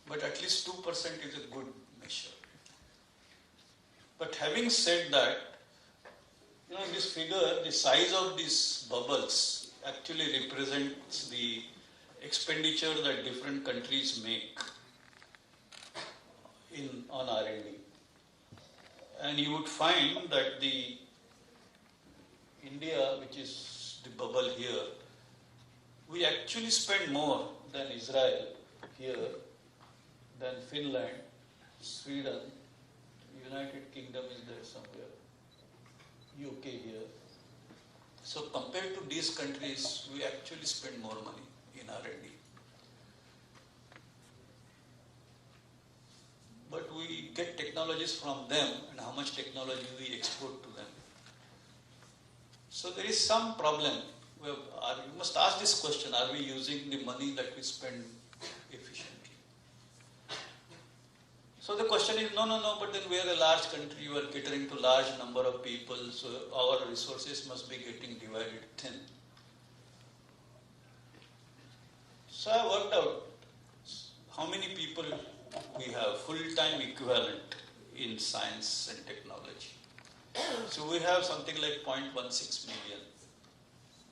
But at least 2% is a good measure. But having said that, in this figure, the size of these bubbles actually represents the expenditure that different countries make on R&D. And you would find that the India, which is the bubble here, we actually spend more than Israel here, than Finland, Sweden, United Kingdom is there somewhere, UK here. So compared to these countries, we actually spend more money in R&D. But we get technologies from them, and how much technology we export to them. So there is some problem. You must ask this question, are we using the money that we spend efficiently? So the question is, no, but then we are a large country, we are catering to large number of people, so our resources must be getting divided thin. So I worked out how many people we have full-time equivalent in science and technology. So we have something like 0.16 million.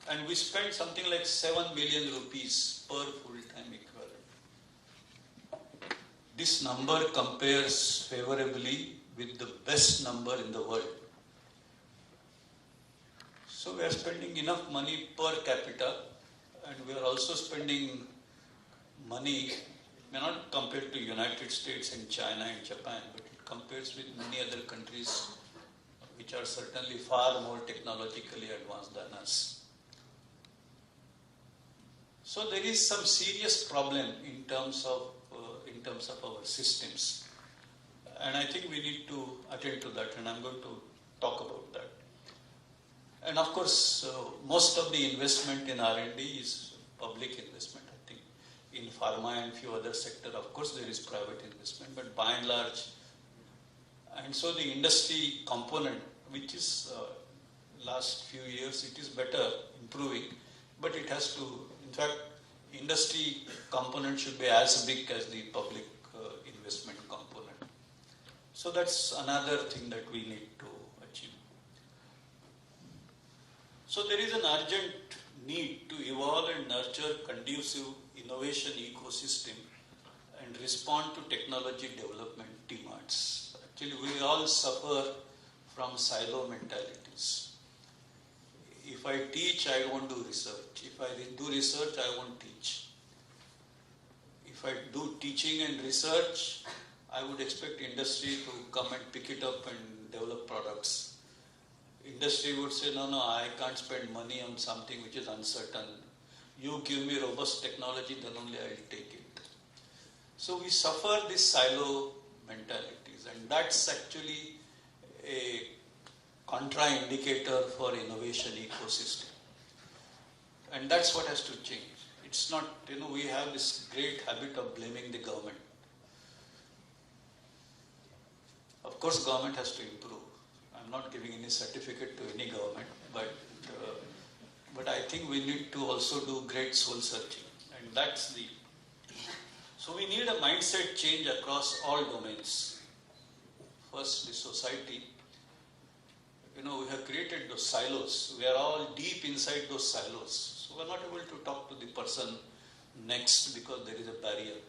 And we spend something like 7 million rupees per full-time equivalent. This number compares favorably with the best number in the world. So we are spending enough money per capita, and we are also spending money, may not compare to United States and China and Japan, but it compares with many other countries which are certainly far more technologically advanced than us. So there is some serious problem in terms of terms of our systems. And I think we need to attend to that, and I'm going to talk about that. And of course, most of the investment in R&D is public investment. I think in pharma and few other sector, of course, there is private investment, but by and large, and so the industry component, which is last few years, it is better, improving, but it has to, in fact, industry component should be as big as the public investment component. So that's another thing that we need to achieve. So there is an urgent need to evolve and nurture conducive innovation ecosystem and respond to technology development demands. Actually, we all suffer from silo mentalities. If I teach, I won't do research. If I do research, I won't teach. If I do teaching and research, I would expect industry to come and pick it up and develop products. Industry would say, no, I can't spend money on something which is uncertain. You give me robust technology, then only I will take it. So we suffer this silo mentalities, and that's actually a contraindicator for innovation ecosystem. And that's what has to change. It's not, we have this great habit of blaming the government. Of course, government has to improve. I'm not giving any certificate to any government, but I think we need to also do great soul searching. And that's the, so we need a mindset change across all domains. First, the society. We have created those silos. We are all deep inside those silos. So we're not able to talk to the person next because there is a barrier.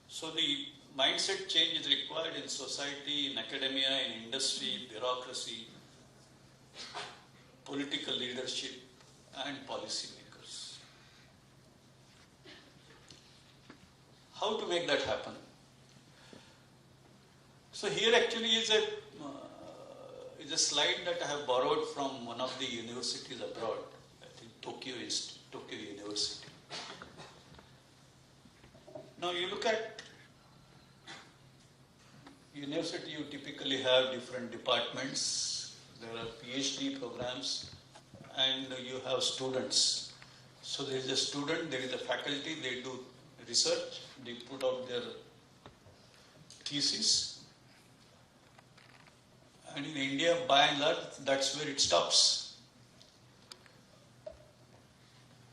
So the mindset change is required in society, in academia, in industry, bureaucracy, political leadership, and policymakers. How to make that happen? So here actually is a slide that I have borrowed from one of the universities abroad, I think Tokyo University. Now you look at university, you typically have different departments, there are PhD programs, and you have students. So there is a student, there is a faculty, they do research, they put out their thesis. And in India, by and large, that's where it stops.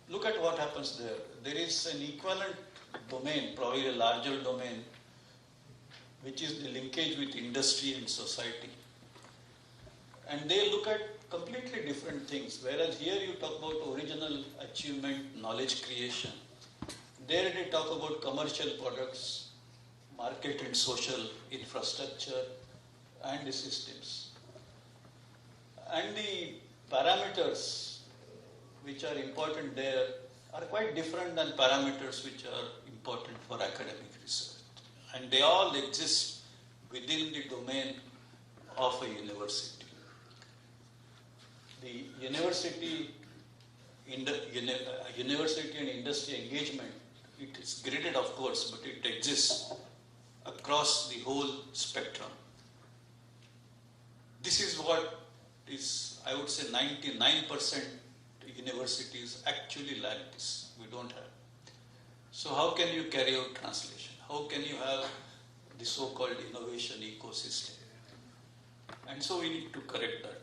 Look at what happens there. There is an equivalent domain, probably a larger domain, which is the linkage with industry and society. And they look at completely different things. Whereas here you talk about original achievement, knowledge creation. There they talk about commercial products, market and social infrastructure, and the systems. And the parameters which are important there are quite different than parameters which are important for academic research. And they all exist within the domain of a university. The university and industry engagement, it is graded of course, but it exists across the whole spectrum. This is what is, I would say 99% universities actually lack this. We don't have. So how can you carry out translation? How can you have the so-called innovation ecosystem? And so we need to correct that.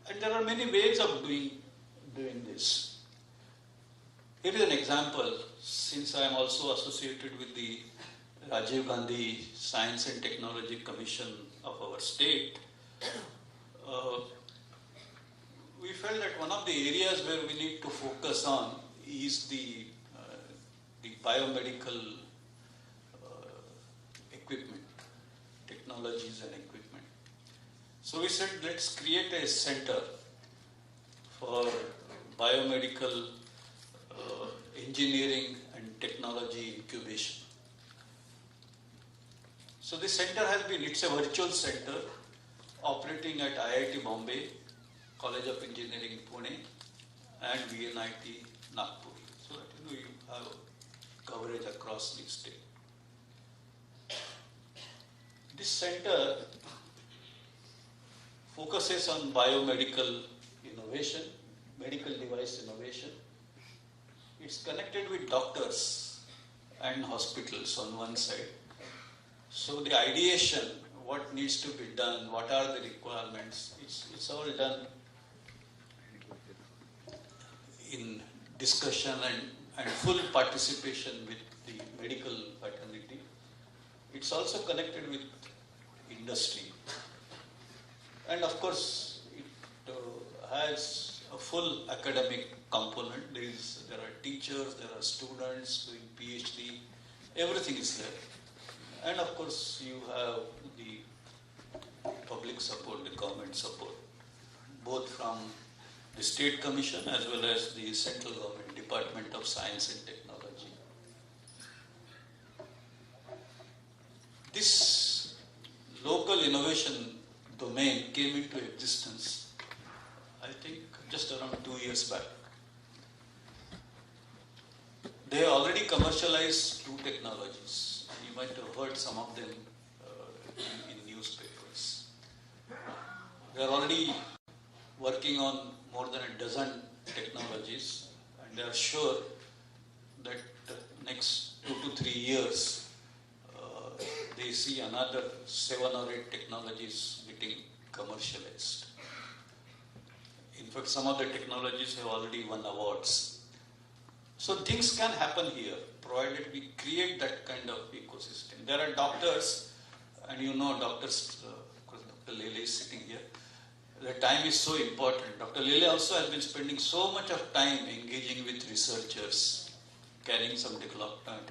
And there are many ways of doing this. Here is an example, since I am also associated with the Rajiv Gandhi Science and Technology Commission of our state, we felt that one of the areas where we need to focus on is the biomedical equipment, technologies and equipment. So we said, let's create a center for biomedical engineering and technology incubation. So this center has been, it's a virtual center operating at IIT Bombay, College of Engineering, Pune, and VNIT Nagpur, so that you have coverage across the state. This center focuses on biomedical innovation, medical device innovation. It's connected with doctors and hospitals on one side. So the ideation, what needs to be done, what are the requirements, it's all done in discussion and full participation with the medical fraternity. It's also connected with industry. And of course, it has a full academic component. There are teachers, there are students doing PhD, everything is there. And of course, you have the public support, the government support, both from the State Commission as well as the Central Government Department of Science and Technology. This local innovation domain came into existence, I think, just around 2 years back. They already commercialized 2 technologies. You might have heard some of them in newspapers. They are already working on more than a dozen technologies, and they are sure that next 2 to 3 years they see another 7 or 8 technologies getting commercialized. In fact, some of the technologies have already won awards. So things can happen here, provided we create that kind of ecosystem. There are doctors, and you know doctors, of course Dr. Lele is sitting here. The time is so important. Dr. Lele also has been spending so much of time engaging with researchers, carrying some development.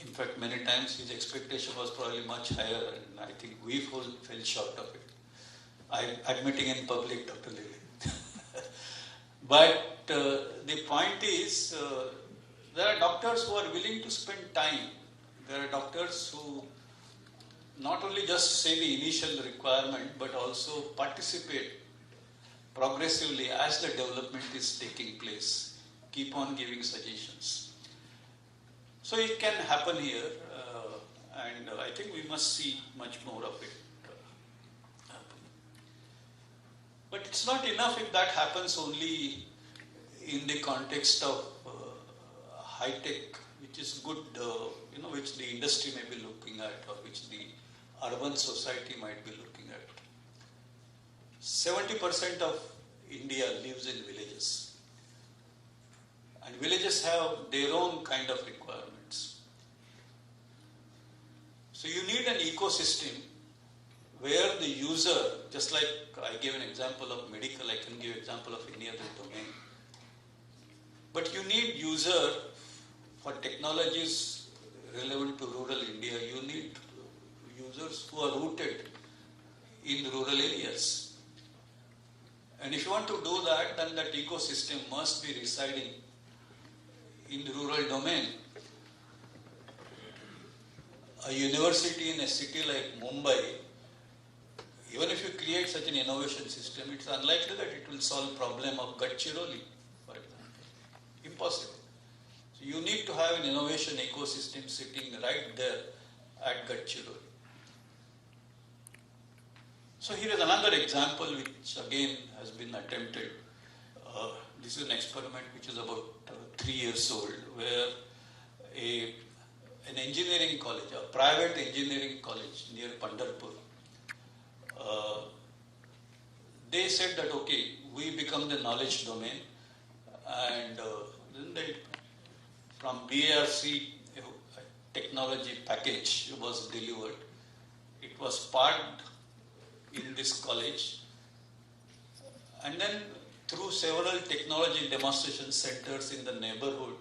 In fact, many times his expectation was probably much higher, and I think we fell short of it. I'm admitting in public, Dr. Lele. But the point is, there are doctors who are willing to spend time. There are doctors who not only just say the initial requirement, but also participate progressively as the development is taking place, keep on giving suggestions. So it can happen here, and I think we must see much more of it happen. But it's not enough if that happens only in the context of high tech, which is good, which the industry may be looking at, or which the urban society might be looking at. 70% of India lives in villages. And villages have their own kind of requirements. So you need an ecosystem where the user, just like I gave an example of medical, I can give an example of any other domain. But you need user for technologies relevant to rural India. You need users who are rooted in rural areas. And if you want to do that, then that ecosystem must be residing in the rural domain. A university in a city like Mumbai, even if you create such an innovation system, it's unlikely that it will solve the problem of Gadchiroli, for example. Impossible. So you need to have an innovation ecosystem sitting right there at Gadchiroli. So here is another example which again has been attempted. This is an experiment which is about 3 years old, where an engineering college, a private engineering college near Pandharpur, they said that, okay, we become the knowledge domain, and then they, from BARC, a technology package was delivered. It was parked in this college, and then through several technology demonstration centers in the neighborhood,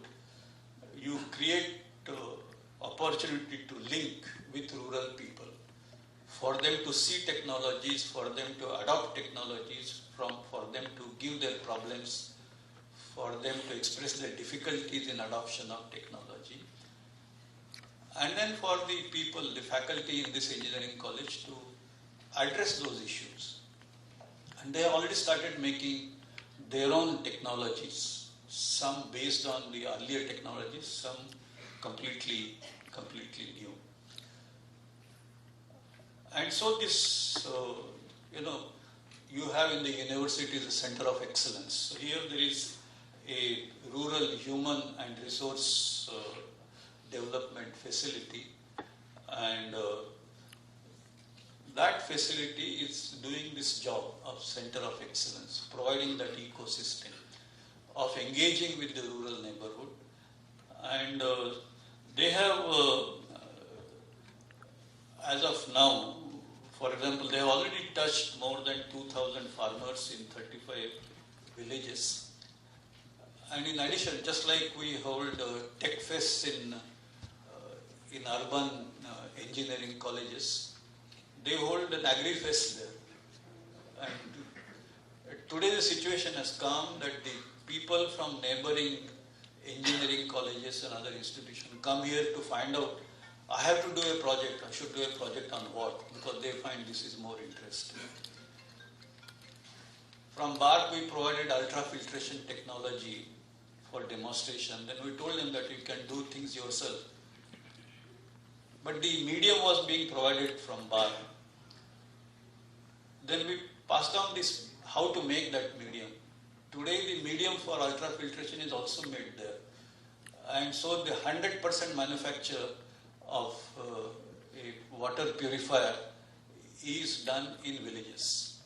you create opportunity to link with rural people, for them to see technologies, for them to adopt technologies, for them to give their problems, for them to express their difficulties in adoption of technology, and then for the people, the faculty in this engineering college to address those issues. And they have already started making their own technologies, some based on the earlier technologies, some completely new. And so this, you have in the university the center of excellence. So here there is a rural human and resource development facility, and that facility is doing this job of center of excellence, providing that ecosystem of engaging with the rural neighborhood. And they have, as of now, for example, they have already touched more than 2,000 farmers in 35 villages. And in addition, just like we hold tech fests in urban engineering colleges, they hold an agri fest there. And today the situation has come that the people from neighboring engineering colleges and other institutions come here to find out, I have to do a project, I should do a project on what? Because they find this is more interesting. From BARC we provided ultrafiltration technology for demonstration. Then we told them that you can do things yourself. But the medium was being provided from BARC. Then we passed on this, how to make that medium. Today the medium for ultrafiltration is also made there. And so the 100% manufacture of a water purifier is done in villages.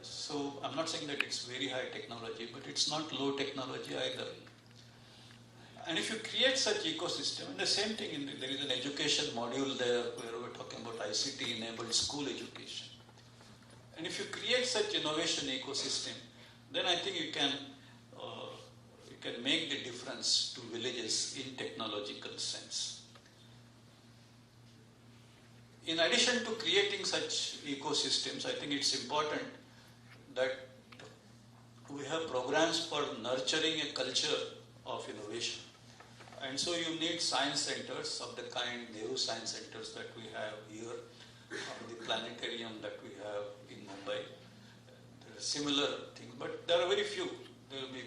So I'm not saying that it's very high technology, but it's not low technology either. And if you create such ecosystem, and the same thing, there is an education module there where we're talking about ICT-enabled school education. And if you create such innovation ecosystem, then I think you can make the difference to villages in technological sense. In addition to creating such ecosystems, I think it's important that we have programs for nurturing a culture of innovation. And so you need science centers of the kind, Nehru Science Centers that we have here, the planetarium that we have in Mumbai. There are similar things, but there are very few. They will be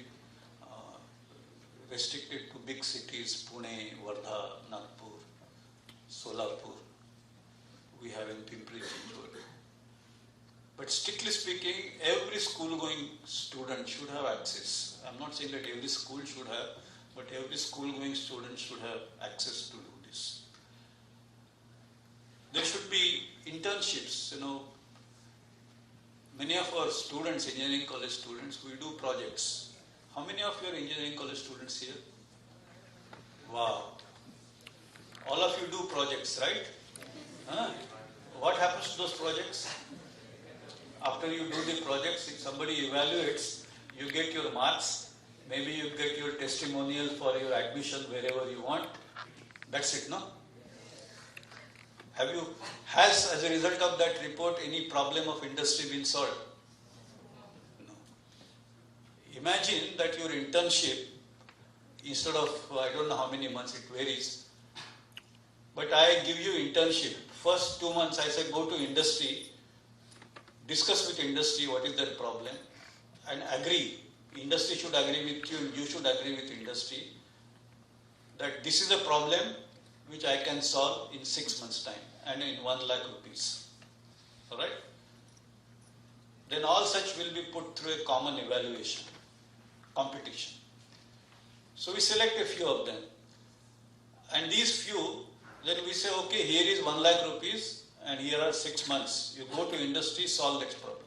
restricted to big cities, Pune, Wardha, Nagpur, Solapur. We have in Pimpri-Chinchwad. But strictly speaking, every school-going student should have access. I'm not saying that every school should have, but every school-going student should have access to do this. There should be internships, Many of our students, engineering college students, we do projects. How many of your engineering college students here? Wow. All of you do projects, right? Huh? What happens to those projects? After you do the projects, if somebody evaluates, you get your marks, maybe you get your testimonial for your admission wherever you want. That's it, no? Has as a result of that report any problem of industry been solved? No. Imagine that your internship, instead of, I don't know how many months, it varies, but I give you internship. First 2 months I say go to industry, discuss with industry what is their problem, and agree. Industry should agree with you, you should agree with industry that this is a problem which I can solve in 6 months' time and in 1 lakh rupees. Alright? Then all such will be put through a common evaluation, competition. So we select a few of them. And these few, then we say, okay, here is 1 lakh rupees and here are 6 months. You go to industry, solve that problem.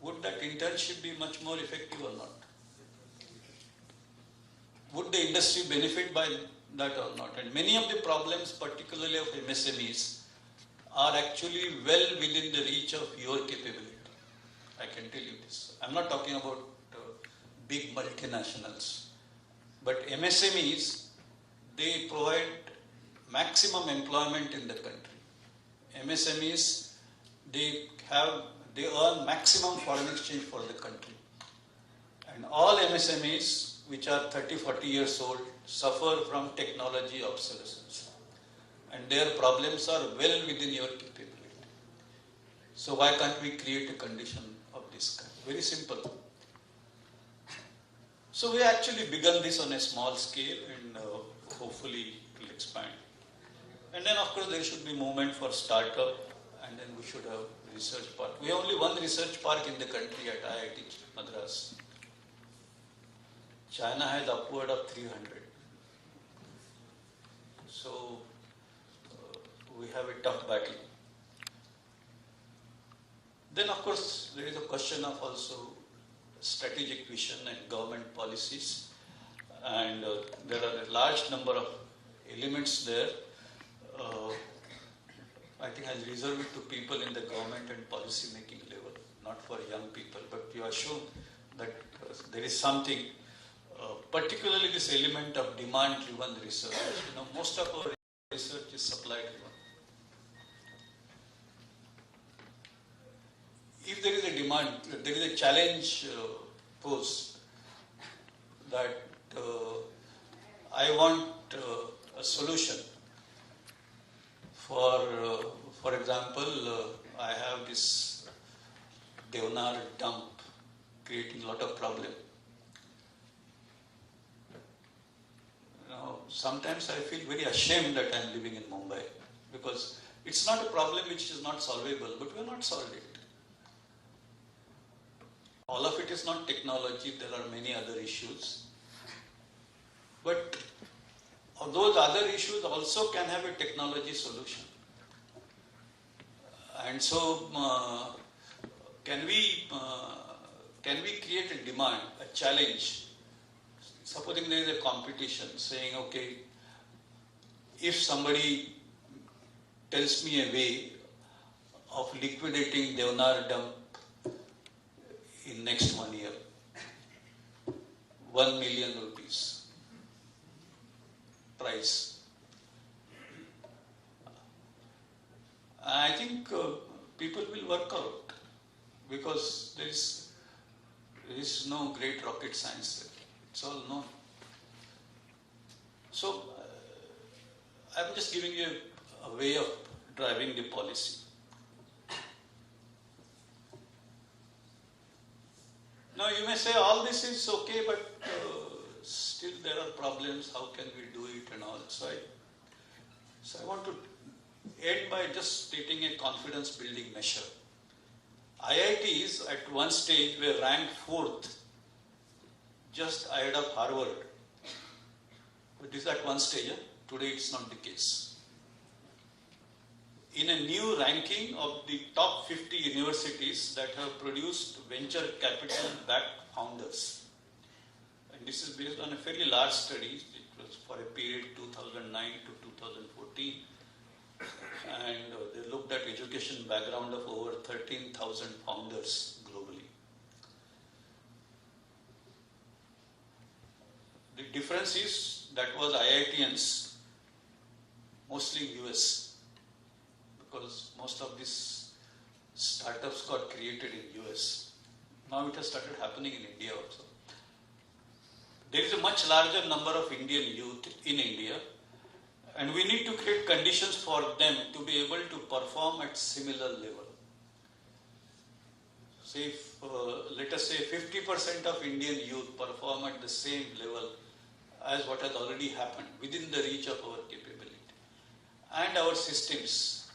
Would that internship be much more effective or not? Would the industry benefit by that or not? And many of the problems, particularly of MSMEs, are actually well within the reach of your capability. I can tell you this. I'm not talking about big multinationals. But MSMEs, they provide maximum employment in the country. MSMEs, they earn maximum foreign exchange for the country. And all MSMEs, which are 30, 40 years old, suffer from technology obsolescence. And their problems are well within your capability. So why can't we create a condition of this kind? Very simple. So we actually begun this on a small scale, and hopefully it will expand. And then of course there should be movement for startup, and then we should have research park. We have only one research park in the country at IIT Madras. China has upward of 300. So we have a tough battle. Then of course there is a question of also strategic vision and government policies, and there are a large number of elements there. I think I'll reserve it to people in the government and policy making level, not for young people, but you assume that there is something, particularly this element of demand driven research. Most of our research is supply driven. If there is a demand, there is a challenge posed that I want a solution. For example, I have this Deonar dump creating a lot of problem. Sometimes I feel very ashamed that I am living in Mumbai, because it's not a problem which is not solvable, but we have not solved it. All of it is not technology, there are many other issues. But those other issues also can have a technology solution. And so, can we create a demand, a challenge? Supposing there is a competition saying, okay, if somebody tells me a way of liquidating Deonar dump in next 1 year, 1 million rupees price. I think people will work out, because there is no great rocket science there. It's all known. So I'm just giving you a way of driving the policy. Now you may say all this is okay, but still there are problems. How can we do it and all? So I want to end by just stating a confidence building measure. IITs at one stage were ranked 4th, just ahead of Harvard. But this is at one stage. Today it's not the case. In a new ranking of the top 50 universities that have produced venture capital backed founders, and this is based on a fairly large study. It was for a period 2009 to 2014, and they looked at education background of over 13,000 founders globally. The difference is that was IITians, mostly in US, because most of these startups got created in US. Now it has started happening in India also. There is a much larger number of Indian youth in India, and we need to create conditions for them to be able to perform at similar level. Say, if, let us say 50% of Indian youth perform at the same level as what has already happened, within the reach of our capability. And our systems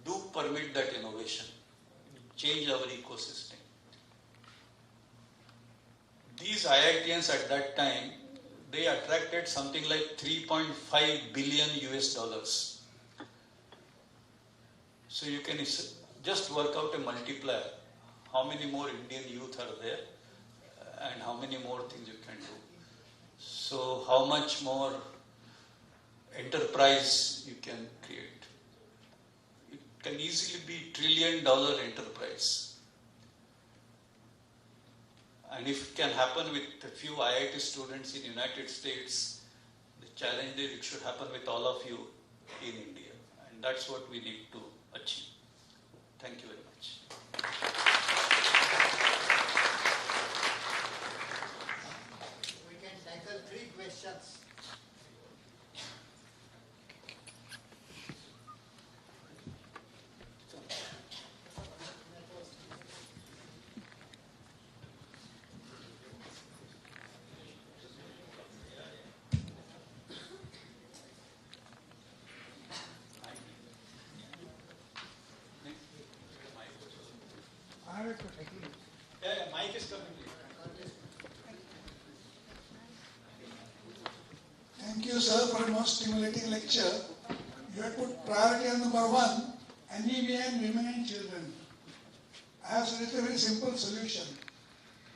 do permit that innovation, change our ecosystem. These IITians at that time, they attracted something like 3.5 billion US dollars. So you can just work out a multiplier. How many more Indian youth are there, and how many more things you can do. So how much more enterprise you can create. It can easily be $1 trillion enterprise. And if it can happen with a few IIT students in United States, the challenge is it should happen with all of you in India. And that's what we need to achieve. Thank you very much. We can tackle 3 questions. have a question. Yeah, mic is coming. Thank you, sir, for a most stimulating lecture. You have put priority on number 1, anemia in women and children. I have suggested a very simple solution.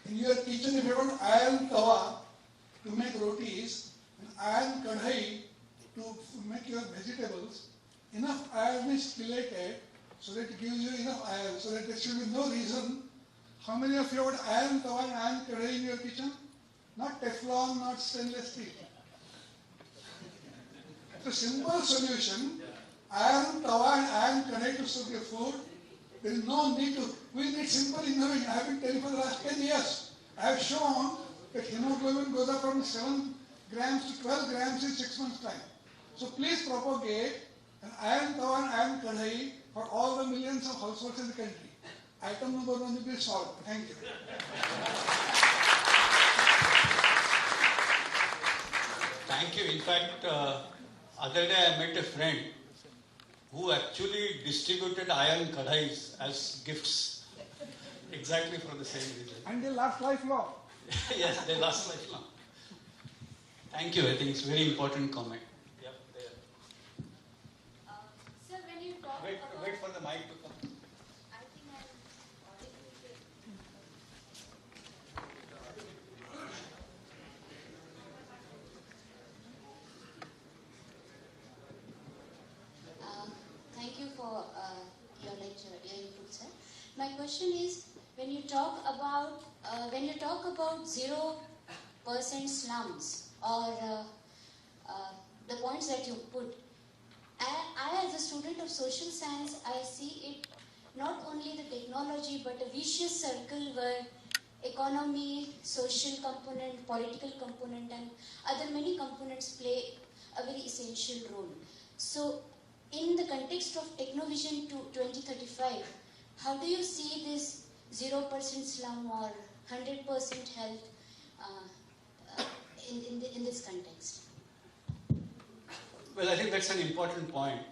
In your kitchen, if you have an iron tawa to make rotis, an iron kadhai to make your vegetables, enough iron is chelated so that it gives you enough iron, so that there should be no reason. How many of you have iron tawa and iron kadhai in your kitchen? Not Teflon, not stainless steel. It's a simple solution. Iron tawa and iron kadhai to cook your food. There is no need to. We need simple innovation. I have been telling for the last 10 years. I have shown that hemoglobin goes up from 7 grams to 12 grams in 6 months' time. So please propagate an iron tawa and iron kadhai for all the millions of households in the country. Item number 1 will be solved. Thank you. Thank you. In fact, other day I met a friend who actually distributed iron kadhais as gifts, exactly for the same reason. And they last lifelong. Yes, they last lifelong. Thank you. I think it's a very important comment. Yep, there. Sir, when you talk about... Wait for the mic to come. I think I'm audible. Thank you for your lecture, your input, sir. My question is, when you talk about 0% slums or the points that you put, I as a student of social science, I see it not only the technology but a vicious circle where economy, social component, political component and other many components play a very essential role. So in the context of Technovision to 2035, how do you see this 0% slum or 100% health in this context? Well, I think that's an important point.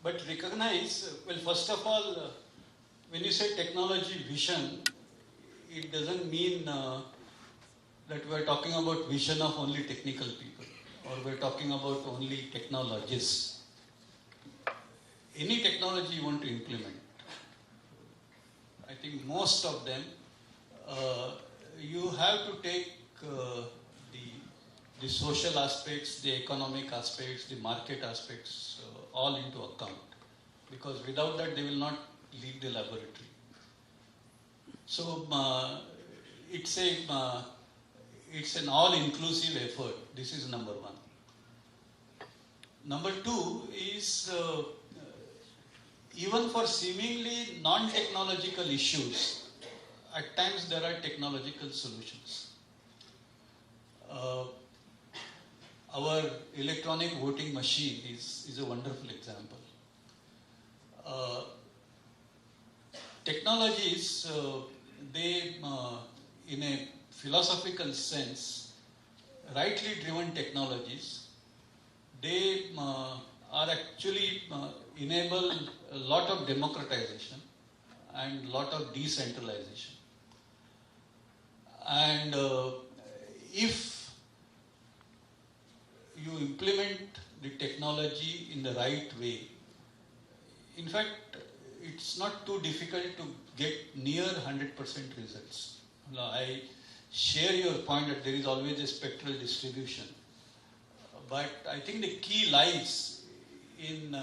But recognize, well, first of all, when you say technology vision, it doesn't mean that we're talking about vision of only technical people or we're talking about only technologists. Any technology you want to implement, I think most of them, you have to take the social aspects, the economic aspects, the market aspects all into account. Because without that, they will not leave the laboratory. So it's an all-inclusive effort. This is number 1. Number 2 is even for seemingly non-technological issues, at times there are technological solutions. Our electronic voting machine is a wonderful example. Technologies, they, in a philosophical sense, rightly driven technologies, they are actually enable a lot of democratization and a lot of decentralization. And if you implement the technology in the right way, in fact, it's not too difficult to get near 100% results. Now, I share your point that there is always a spectral distribution. But I think the key lies in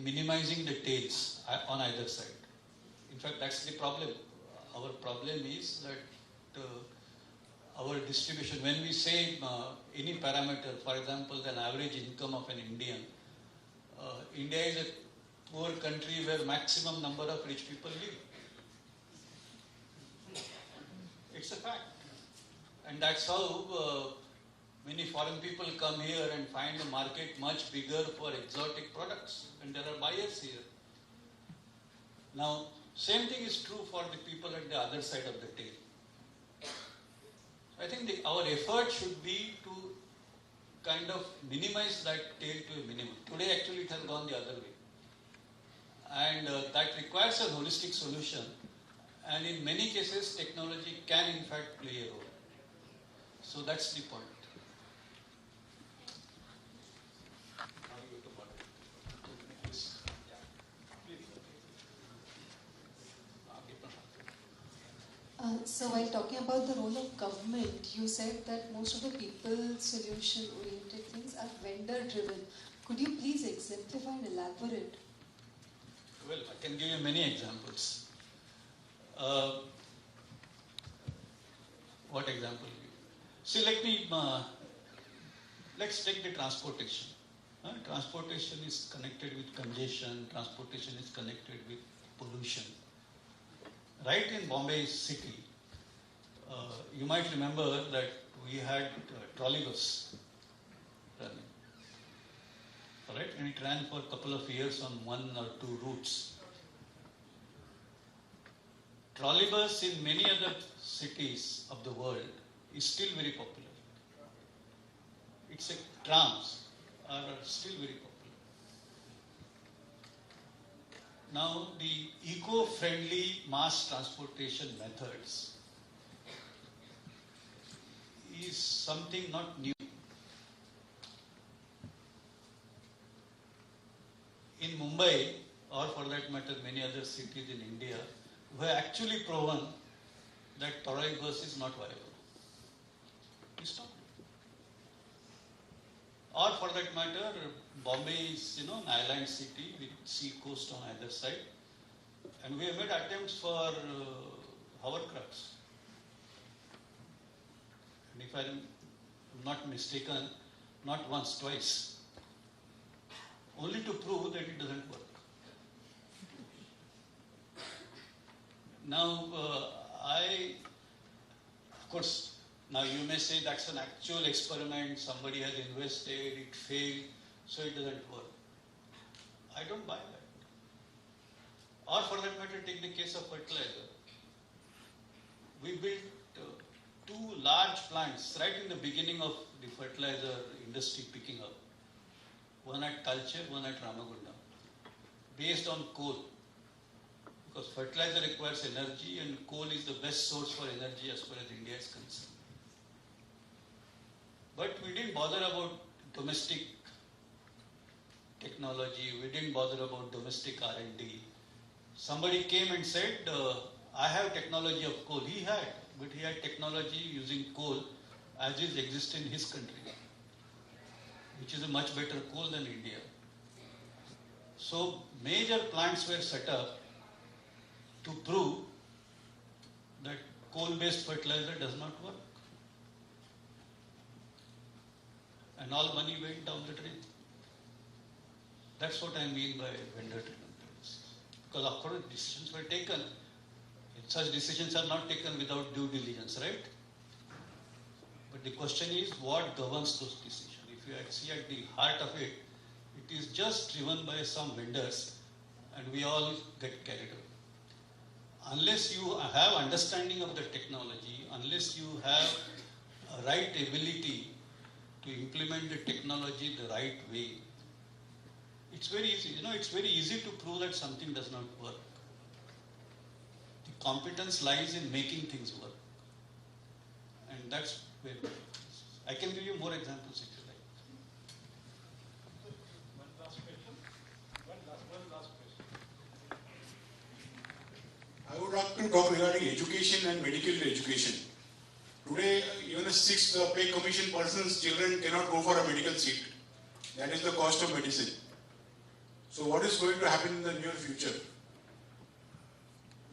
minimizing the tails on either side. In fact, that's the problem. Our problem is that our distribution, when we say any parameter, for example, the average income of an Indian, India is a poor country where maximum number of rich people live. It's a fact. And that's how many foreign people come here and find the market much bigger for exotic products, and there are buyers here. Now, same thing is true for the people at the other side of the tail. I think our effort should be to kind of minimize that tail to a minimum. Today, actually, it has gone the other way. And that requires a holistic solution And in many cases, technology can in fact play a role. So that's the point. So while talking about the role of government, you said that most of the people solution-oriented things are vendor-driven. Could you please exemplify and elaborate? Well, I can give you many examples. What example? See, let's take the transportation. Transportation is connected with congestion, transportation is connected with pollution. Right in Bombay city, you might remember that we had trolleybus running. Right? And it ran for a couple of years on one or two routes. Trolleybus in many other cities of the world is still very popular. It's trams are still very popular. Now, the eco-friendly mass transportation methods is something not new. In Mumbai, or for that matter many other cities in India, we have actually proven that trolleybus is not viable. It's not. Or for that matter, Bombay is an island city with sea coast on either side, and we have made attempts for hovercrafts. And if I am not mistaken, not once, twice, only to prove that it doesn't work. Now, of course, now you may say that's an actual experiment, somebody has invested, it failed, so it doesn't work. I don't buy that. Or for that matter, take the case of fertilizer. We built two large plants right in the beginning of the fertilizer industry picking up. One at Talcher, one at Ramagundam, based on coal. Because fertilizer requires energy and coal is the best source for energy as far as India is concerned. But we didn't bother about domestic technology, we didn't bother about domestic R&D. Somebody came and said, I have technology of coal. He had, but he had technology using coal as is exists in his country, which is a much better coal than India. So major plants were set up to prove that coal-based fertilizer does not work. And all money went down the drain. That's what I mean by vendor-driven policies. Because of course decisions were taken. Such decisions are not taken without due diligence, right? But the question is what governs those decisions? If you see at the heart of it, it is just driven by some vendors and we all get carried away. Unless you have understanding of the technology, unless you have a right ability to implement the technology the right way, it's very easy. It's very easy to prove that something does not work. The competence lies in making things work. And that's where I can give you more examples if you like. One last question. One last question. I would like to talk regarding education and medical education. Today, even a sixth pay commission person's children cannot go for a medical seat. That is the cost of medicine. So what is going to happen in the near future?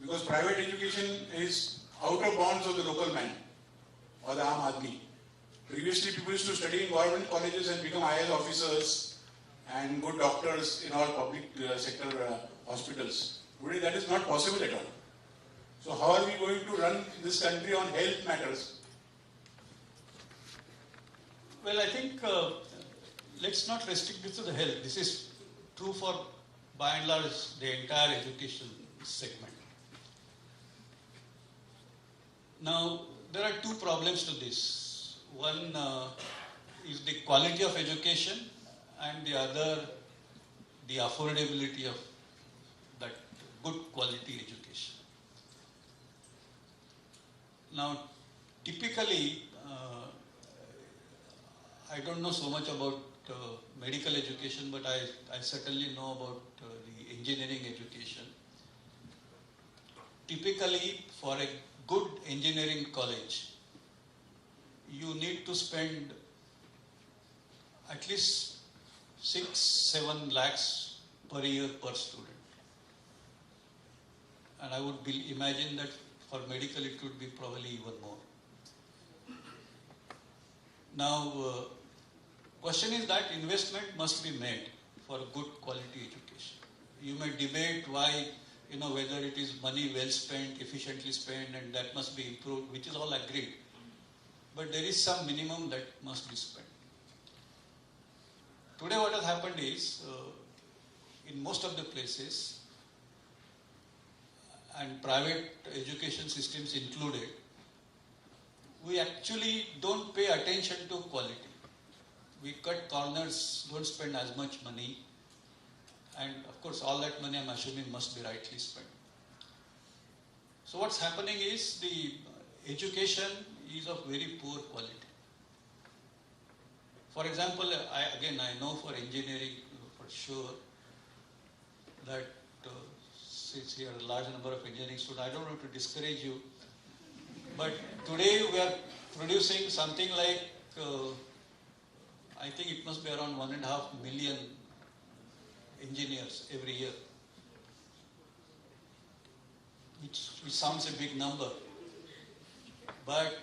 Because private education is out of bounds of the local man or the Aam Aadmi. Previously, people used to study in government colleges and become IAS officers and good doctors in all public sector hospitals. Today, that is not possible at all. So how are we going to run this country on health matters? Well, I think let's not restrict this to the health. This is true for, by and large, the entire education segment. Now, there are two problems to this. One is the quality of education and the other, the affordability of that good quality education. Now, typically, I don't know so much about medical education, but I certainly know about the engineering education. Typically, for a good engineering college, you need to spend at least 6-7 lakhs per year per student. And I would imagine that for medical it could be probably even more. Now, question is that investment must be made for good quality education. You may debate why, whether it is money well spent, efficiently spent, and that must be improved, which is all agreed. But there is some minimum that must be spent. Today what has happened is, in most of the places, and private education systems included, we actually don't pay attention to quality. We cut corners, don't spend as much money, and of course all that money I'm assuming must be rightly spent. So what's happening is the education is of very poor quality. For example, I know for engineering for sure that since here are a large number of engineering students, I don't want to discourage you, but today we are producing something like, I think it must be around 1.5 million engineers every year, which sounds a big number. But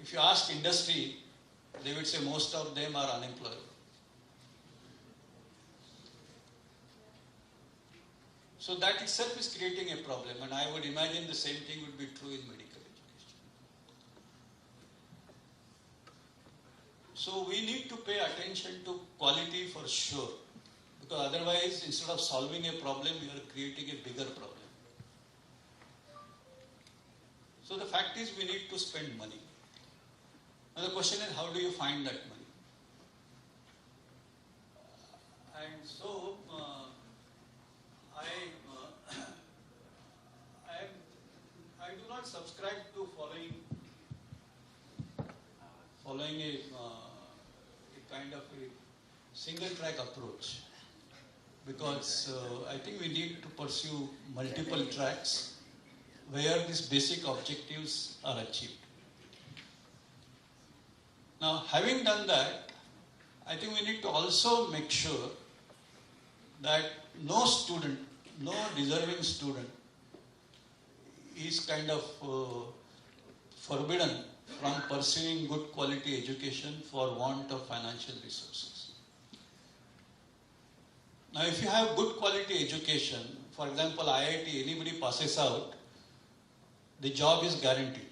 if you ask industry, they would say most of them are unemployed. So that itself is creating a problem, and I would imagine the same thing would be true in medical education. So we need to pay attention to quality for sure, because otherwise, instead of solving a problem, we are creating a bigger problem. So the fact is, we need to spend money. Now the question is, how do you find that money? And so, I do not subscribe to following a kind of a single track approach, because I think we need to pursue multiple tracks where these basic objectives are achieved. Now, having done that, I think we need to also make sure that no deserving student is kind of forbidden from pursuing good quality education for want of financial resources. Now, if you have good quality education, for example, IIT, anybody passes out, the job is guaranteed.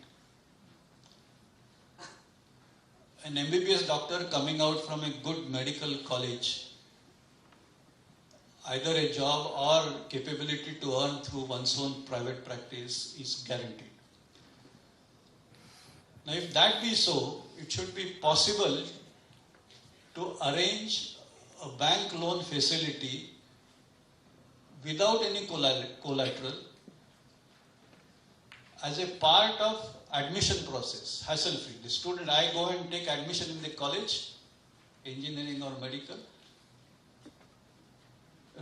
An MBBS doctor coming out from a good medical college, either a job or capability to earn through one's own private practice is guaranteed. Now, if that be so, it should be possible to arrange a bank loan facility without any collateral as a part of admission process, hassle-free. The student, I go and take admission in the college, engineering or medical.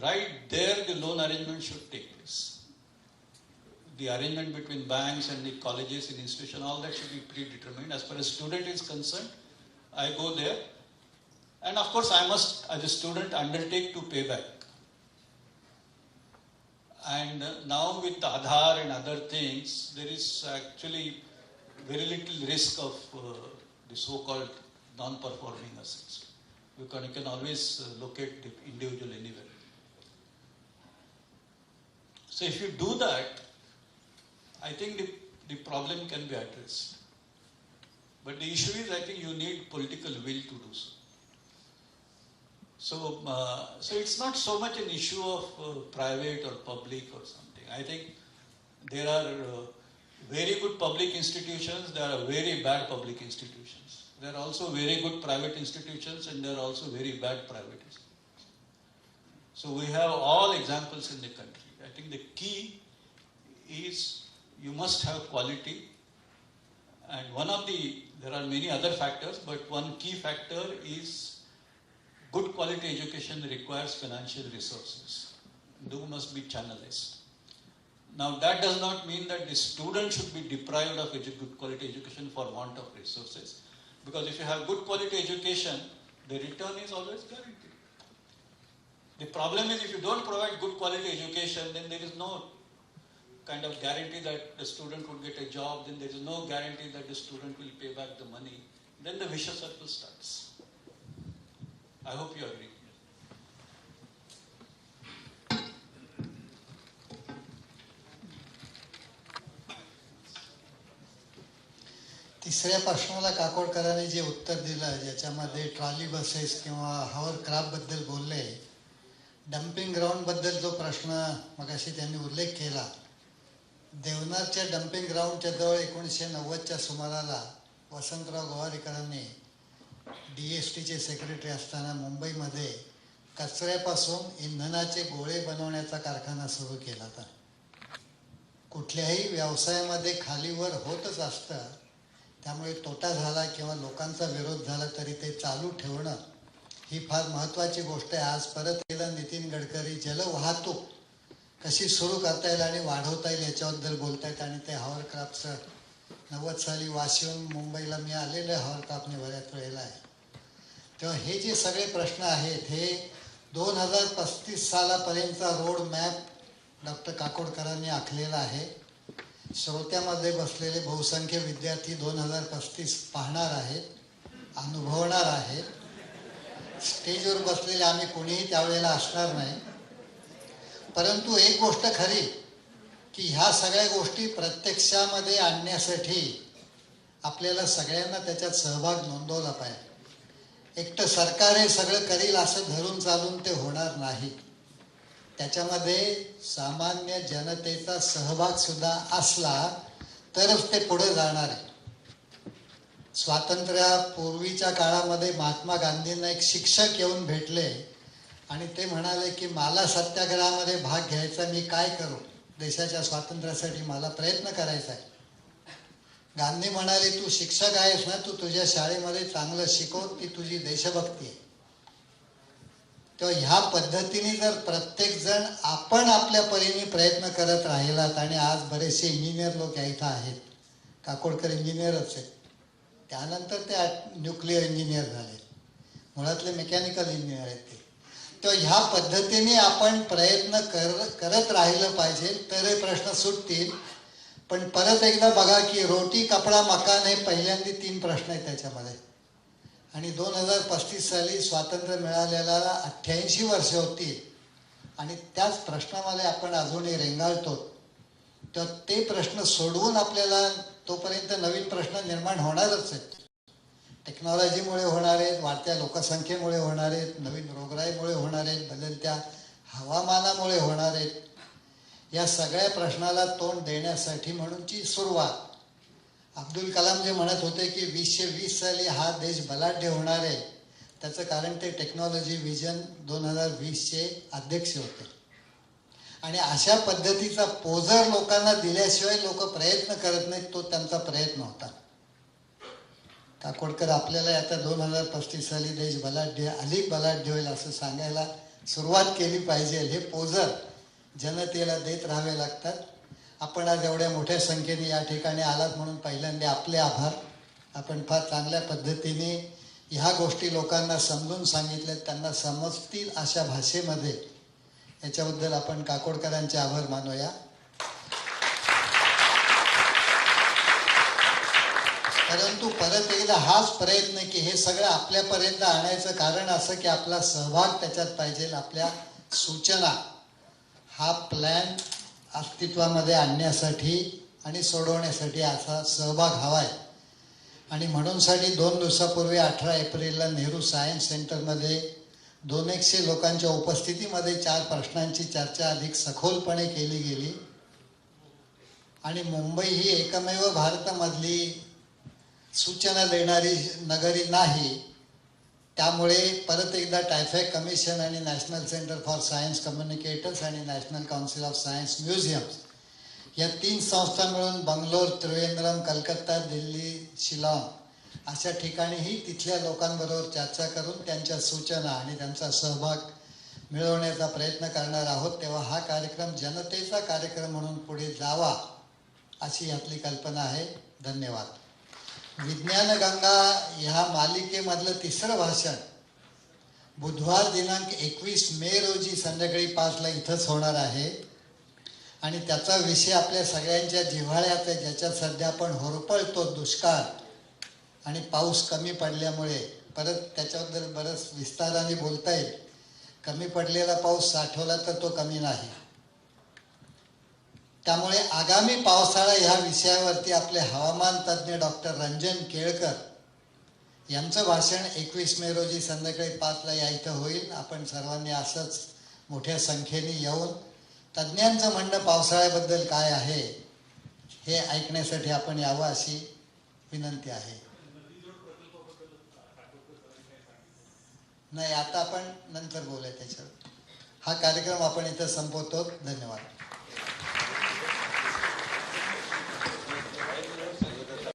Right there, the loan arrangement should take place. The arrangement between banks and the colleges and institutions, all that should be predetermined. As far as student is concerned, I go there. And of course, I must, as a student, undertake to pay back. And now with Aadhaar and other things, there is actually very little risk of the so-called non-performing assets. You can always locate the individual anywhere. So if you do that, I think the problem can be addressed. But the issue is, I think you need political will to do so. So it's not so much an issue of private or public or something. I think there are very good public institutions, there are very bad public institutions. There are also very good private institutions and there are also very bad private institutions. So we have all examples in the country. I think the key is you must have quality. And there are many other factors, but one key factor is good quality education requires financial resources. Those must be channelized. Now that does not mean that the student should be deprived of good quality education for want of resources. Because if you have good quality education, the return is always guaranteed. The problem is if you don't provide good quality education, then there is no kind of guarantee that the student would get a job, then there is no guarantee that the student will pay back the money. Then the vicious circle starts. I hope you agree. तिसऱ्या प्रश्नाला काकोडकरांनी जे उत्तर दिलं, ज्याच्यामध्ये trolley buses किंवा hovercraft बद्दल बोलले, dumping ground बद्दल जो प्रश्न मगाशी त्यांनी उल्लेख केला, देवनाथच्या डम्पिंग ग्राउंडच्या जवळ 1990च्या सुमाराला वसंतराव गोवारीकरांनी DSTचे सेक्रेटरी असताना मुंबईमध्ये कचऱ्यापासून इंधनाचे गोळे बनवण्याचा कारखाना सुरू केला होता. कुठल्याही व्यवसायामध्ये खालीवर होतच असतं, त्यामुळे तोटा झाला किंवा लोकांचा विरोध झाला तरी ते चालू ठेवणं ही फार महत्त्वाची गोष्ट आहे. आज परत एकदा नितीन गडकरी जलवाहतूक कशी सुरू करता येईल आणि वाढवता येईल याच्याबद्दल बोलतायत. आणि ते हॉवरक्राफ्टचं 90 साली वाशिवून मुंबईला मी आलेलं आहे हॉवरक्राफ्टने बऱ्याच वेळेला आहे. तेव्हा हे जे सगळे प्रश्न आहेत हे 2035 सालापर्यंतचा रोड मॅप डॉक्टर काकोडकरांनी आखलेला आहे. श्रोत्यामध्ये बसलेले बहुसंख्य विद्यार्थी 2035 पाहणार आहेत, अनुभवणार आहेत. स्टेजवर बसलेले आम्ही कोणीही त्यावेळेला असणार नाही. परंतु एक गोष्ट खरी की ह्या सगळ्या गोष्टी प्रत्यक्षामध्ये आणण्यासाठी आपल्याला सगळ्यांना त्याच्यात सहभाग नोंदवला पाहिजे. एकटं सरकार हे सगळं करील असं धरून चालून ते होणार नाही. त्याच्यामध्ये सामान्य जनतेचा सहभाग सुद्धा असला तरच ते पुढे जाणार आहे. स्वातंत्र्यापूर्वीच्या काळामध्ये महात्मा गांधींना एक शिक्षक येऊन भेटले आणि ते म्हणाले की मला सत्याग्रहामध्ये भाग घ्यायचा, मी काय करू, देशाच्या स्वातंत्र्यासाठी मला प्रयत्न करायचा आहे. गांधी म्हणाले तू शिक्षक आहेस ना, तू तुझ्या शाळेमध्ये चांगलं शिकव, ती तुझी देशभक्ती आहे. तेव्हा ह्या पद्धतीने जर प्रत्येक जण आपण आपल्या परीने प्रयत्न करत राहिलात, आणि आज बरेचसे इंजिनियर लोक इथं आहेत, काकोडकर इंजिनियरच आहेत, त्यानंतर ते न्यूक्लिअर इंजिनियर झाले, मुळातले मेकॅनिकल इंजिनियर आहेत ते. तेव्हा ह्या पद्धतीने आपण प्रयत्न करत राहिलं पाहिजे तर हे प्रश्न सुटतील. पण परत एकदा बघा की रोटी कपडा मकान हे पहिल्यांदा 3 प्रश्न आहेत त्याच्यामध्ये. आणि 2035 साली स्वातंत्र्य मिळालेला 88 वर्ष होती आणि त्याच प्रश्नामध्ये आपण अजूनही रेंगाळतो. तर ते प्रश्न सोडवून आपल्याला तोपर्यंत नवीन प्रश्न निर्माण होणारच आहेत. टेक्नॉलॉजीमुळे होणार आहेत, वाढत्या लोकसंख्येमुळे होणार आहेत, नवीन रोगराईमुळे होणार आहेत, बदलत्या हवामानामुळे होणार आहेत. या सगळ्या प्रश्नाला तोंड देण्यासाठी म्हणूनची सुरुवात. अब्दुल कलाम जे म्हणत होते की 2020 साली हा देश बलाढ्य होणार आहे, त्याचं कारण ते टेक्नॉलॉजी विजन 2020चे अध्यक्ष होते. आणि अशा पद्धतीचा पोजर लोकांना दिल्याशिवाय लोक प्रयत्न करत नाहीत, तो त्यांचा प्रयत्न होता. काकोडकर आपल्याला आता 2035 साली देश बलाढ्य, अधिक बलाढ्य होईल असं सांगायला सुरुवात केली पाहिजे. हे पोजर जनतेला देत राहावे लागतात. आपण आज एवढ्या मोठ्या संख्येने या ठिकाणी आलात म्हणून पहिल्यांदा आपले आभार. आपण फार चांगल्या पद्धतीने ह्या गोष्टी लोकांना समजून सांगितल्या, त्यांना समजतील अशा भाषेमध्ये. याच्याबद्दल आपण काकोडकरांचे आभार मानूया. परंतु परत एकदा हाच प्रयत्न की हे सगळं आपल्यापर्यंत आणायचं कारण असं की आपला सहभाग त्याच्यात पाहिजे. आपल्या सूचना, हा प्लॅन अस्तित्वामध्ये आणण्यासाठी आणि सोडवण्यासाठी असा सहभाग हवा आहे. आणि म्हणूनसाठी 2 दिवसापूर्वी 18 एप्रिलला नेहरू सायन्स सेंटरमध्ये 200 लोकांच्या उपस्थितीमध्ये 4 प्रश्नांची चर्चा अधिक सखोलपणे केली गेली. आणि मुंबई ही एकमेव भारतामधली सूचना देणारी नगरी नाही, त्यामुळे परत एकदा टायफॅक कमिशन आणि national centre for science communicators आणि national council of science museums या 3 संस्था मिळून बंगलोर, त्रिवेंद्रम, कलकत्ता, दिल्ली, शिलाँग अशा ठिकाणीही तिथल्या लोकांबरोबर चर्चा करून त्यांच्या सूचना आणि त्यांचा सहभाग मिळवण्याचा प्रयत्न करणार आहोत. तेव्हा हा कार्यक्रम जनतेचा कार्यक्रम म्हणून पुढे जावा अशी यातली कल्पना आहे. धन्यवाद. विज्ञानगंगा ह्या मालिकेमधलं 3रं भाषण बुधवार दिनांक 21 मे रोजी संध्याकाळी 5 ला इथंच होणार आहे आणि त्याचा विषय आपल्या सगळ्यांच्या जिव्हाळ्यात आहे, ज्याच्यात सध्या आपण होरपळतो, दुष्काळ आणि पाऊस कमी पडल्यामुळे. परत त्याच्याबद्दल बरंच विस्ताराने बोलता येईल. कमी पडलेला पाऊस साठवला तर तो कमी नाही. त्यामुळे आगामी पावसाळा ह्या विषयावरती आपले हवामान तज्ज्ञ डॉक्टर रंजन केळकर यांचं भाषण 21 मे रोजी संध्याकाळी 5 ला या इथं होईल. आपण सर्वांनी असंच मोठ्या संख्येने येऊन तज्ज्ञांचं म्हणणं पावसाळ्याबद्दल काय आहे हे ऐकण्यासाठी आपण यावं अशी विनंती आहे. नाही, आता आपण नंतर बोलूया त्याच्यावर. हा कार्यक्रम आपण इथं संपवतो. धन्यवाद.